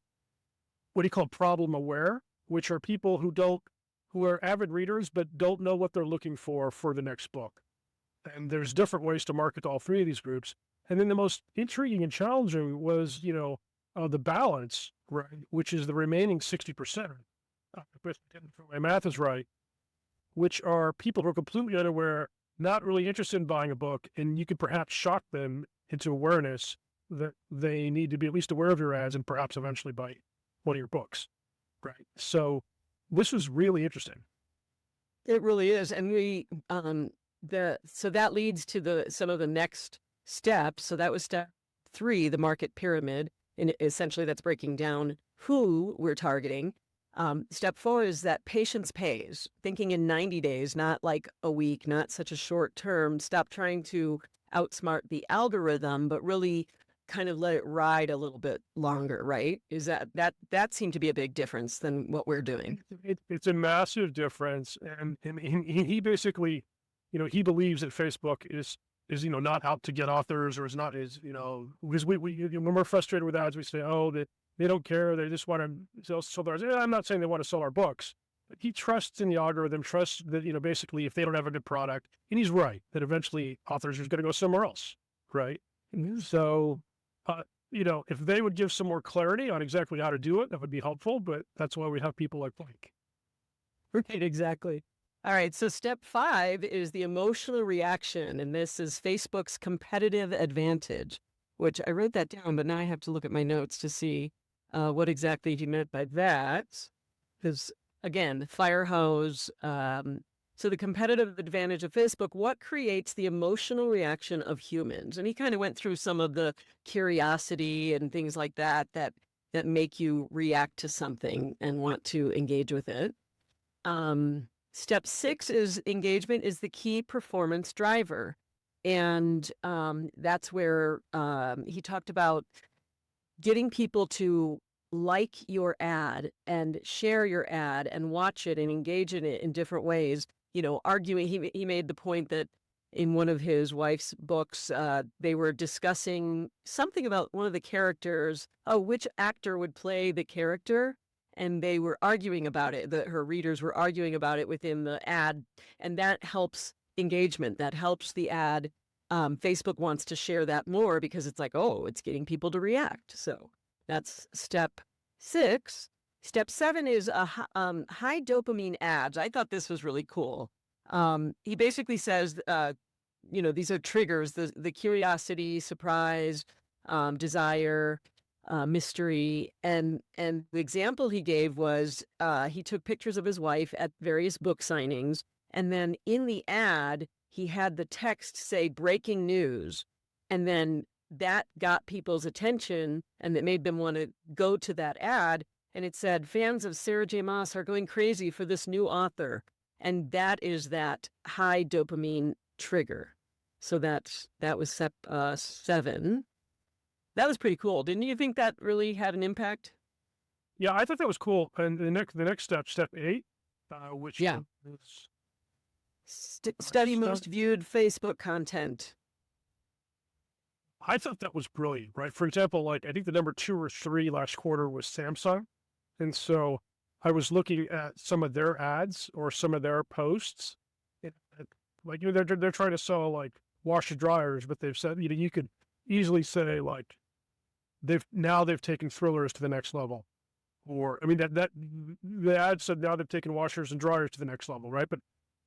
what he called problem aware, which are people who are avid readers, but don't know what they're looking for the next book. And there's different ways to market to all three of these groups. And then the most intriguing and challenging was, the balance, right, which is the remaining 60%, if my math is right, which are people who are completely unaware, not really interested in buying a book, and you could perhaps shock them into awareness that they need to be at least aware of your ads and perhaps eventually buy one of your books, right? So this was really interesting. It really is. And so that leads to some of the next steps. So that was step 3, the market pyramid. And essentially that's breaking down who we're targeting. Step 4 is that patience pays, thinking in 90 days, not like a week, not such a short term. Stop trying to outsmart the algorithm, but really kind of let it ride a little bit longer, right? Is that seemed to be a big difference than what we're doing? It's a massive difference. And he basically, he believes that Facebook is not out to get authors, or is not, because when we're frustrated with ads, we say, oh, they don't care. They just want to sell theirs. I'm not saying they want to sell our books, but he trusts in the algorithm, trusts that, basically if they don't have a good product, and he's right, that eventually authors are going to go somewhere else, right? Mm-hmm. So, if they would give some more clarity on exactly how to do it, that would be helpful, but that's why we have people like Blake. Right, exactly. All right, so step 5 is the emotional reaction, and this is Facebook's competitive advantage, which I wrote that down, but now I have to look at my notes to see what exactly he meant by that. Because, again, fire hose. So the competitive advantage of Facebook, what creates the emotional reaction of humans? And he kind of went through some of the curiosity and things like that make you react to something and want to engage with it. Step 6 is engagement is the key performance driver. And that's where he talked about getting people to like your ad and share your ad and watch it and engage in it in different ways. Arguing, he made the point that in one of his wife's books, they were discussing something about one of the characters, which actor would play the character. And they were arguing about it, her readers were arguing about it within the ad. And that helps engagement. That helps the ad. Facebook wants to share that more because it's like, it's getting people to react. So that's step 6. Step 7 is high dopamine ads. I thought this was really cool. He basically says, these are triggers, the curiosity, surprise, desire, mystery. And the example he gave was he took pictures of his wife at various book signings. And then in the ad, he had the text say breaking news. And then that got people's attention and it made them want to go to that ad. And it said, fans of Sarah J. Maas are going crazy for this new author. And that is that high dopamine trigger. So that was step 7. That was pretty cool. Didn't you think that really had an impact? Yeah, I thought that was cool. And the next step, step 8, which is study most viewed Facebook content. I thought that was brilliant, right? For example, I think the number 2 or 3 last quarter was Samsung. And so I was looking at some of their ads or some of their posts. They're trying to sell washer dryers, but they've said, you could easily say they've taken thrillers to the next level. Or, that the ad said now they've taken washers and dryers to the next level, right? But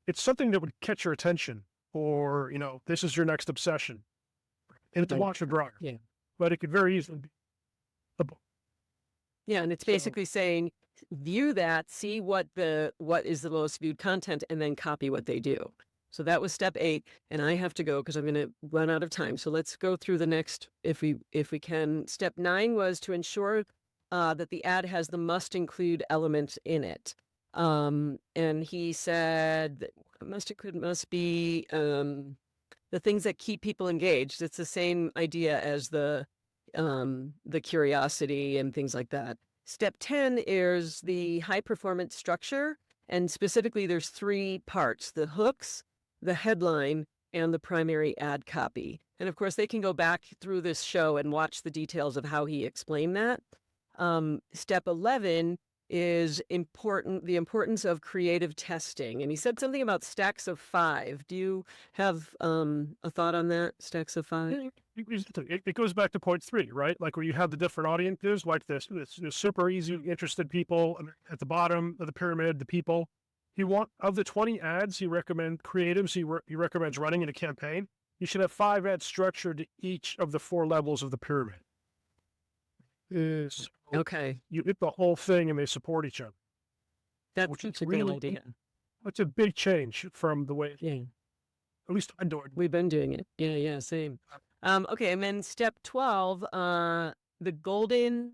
it's something that would catch your attention, or, this is your next obsession. And it's a washer dryer. Yeah. But it could very easily be a book. Yeah, and it's basically saying, view that, see what is the most viewed content, and then copy what they do. So that was step 8, and I have to go because I'm going to run out of time. So let's go through the next, if we can. Step 9 was to ensure that the ad has the must include elements in it. And he said that must be the things that keep people engaged. It's the same idea as the the curiosity and things like that. Step 10 is the high performance structure. And specifically, there's 3 parts: the hooks, the headline, and the primary ad copy. And of course, they can go back through this show and watch the details of how he explained that. Step 11 is the importance of creative testing. And he said something about stacks of 5. Do you have a thought on that, stacks of 5? It goes back to point 3, right? Like where you have the different audiences, like this super easy, interested people at the bottom of the pyramid, the people. Of the 20 ads he recommends, creatives he recommends running in a campaign, you should have 5 ads structured to each of the 4 levels of the pyramid. Okay. You hit the whole thing and they support each other. That's such a good idea. It's a big change from the way, Yeah. at least I do it. We've been doing it. Yeah, same. Okay, and then step 12, the golden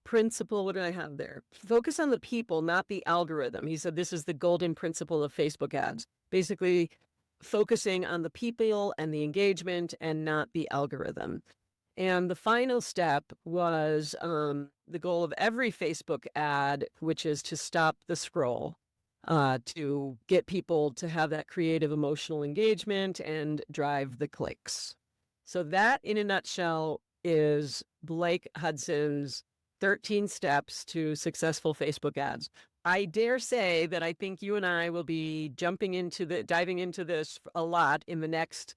principle. What did I have there? Focus on the people, not the algorithm. He said this is the golden principle of Facebook ads. Basically, focusing on the people and the engagement and not the algorithm. And the final step was the goal of every Facebook ad, which is to stop the scroll, to get people to have that creative emotional engagement and drive the clicks. So that, in a nutshell, is Blake Hudson's 13 steps to successful Facebook ads. I dare say that I think you and I will be diving into this a lot in the next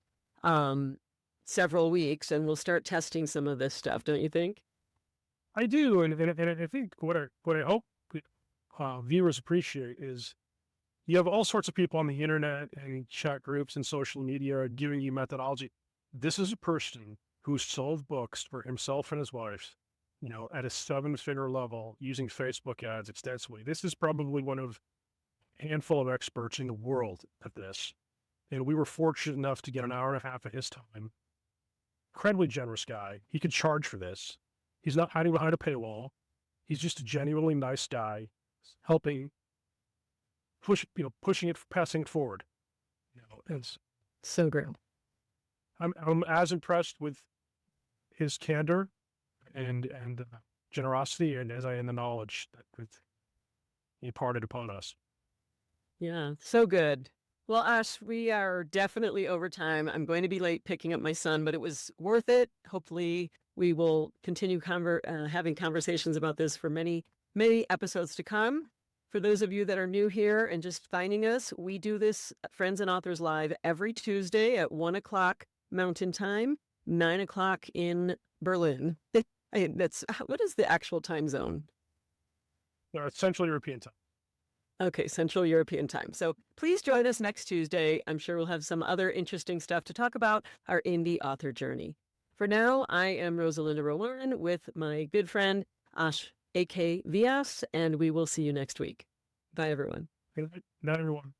several weeks, and we'll start testing some of this stuff, don't you think? I do, and I think what I hope viewers appreciate is you have all sorts of people on the internet and chat groups and social media giving you methodology. This is a person who sold books for himself and his wife, at a 7-figure level using Facebook ads extensively. This is probably one of a handful of experts in the world at this. And we were fortunate enough to get an hour and a half of his time. Incredibly generous guy. He could charge for this. He's not hiding behind a paywall. He's just a genuinely nice guy, helping pushing it, passing it forward. It's so great. I'm as impressed with his candor and generosity, and as I am the knowledge that he imparted upon us. Yeah, so good. Well, Ash, we are definitely over time. I'm going to be late picking up my son, but it was worth it. Hopefully, we will continue having conversations about this for many, many episodes to come. For those of you that are new here and just finding us, we do this Friends and Authors Live every Tuesday at 1 o'clock Mountain Time, 9 o'clock in Berlin. What is the actual time zone? Central European time. Okay, Central European time. So please join us next Tuesday. I'm sure we'll have some other interesting stuff to talk about our indie author journey. For now, I am Rosa Linda Román with my good friend Ash A.K. Vyas, and we will see you next week. Bye, everyone. Good night, everyone.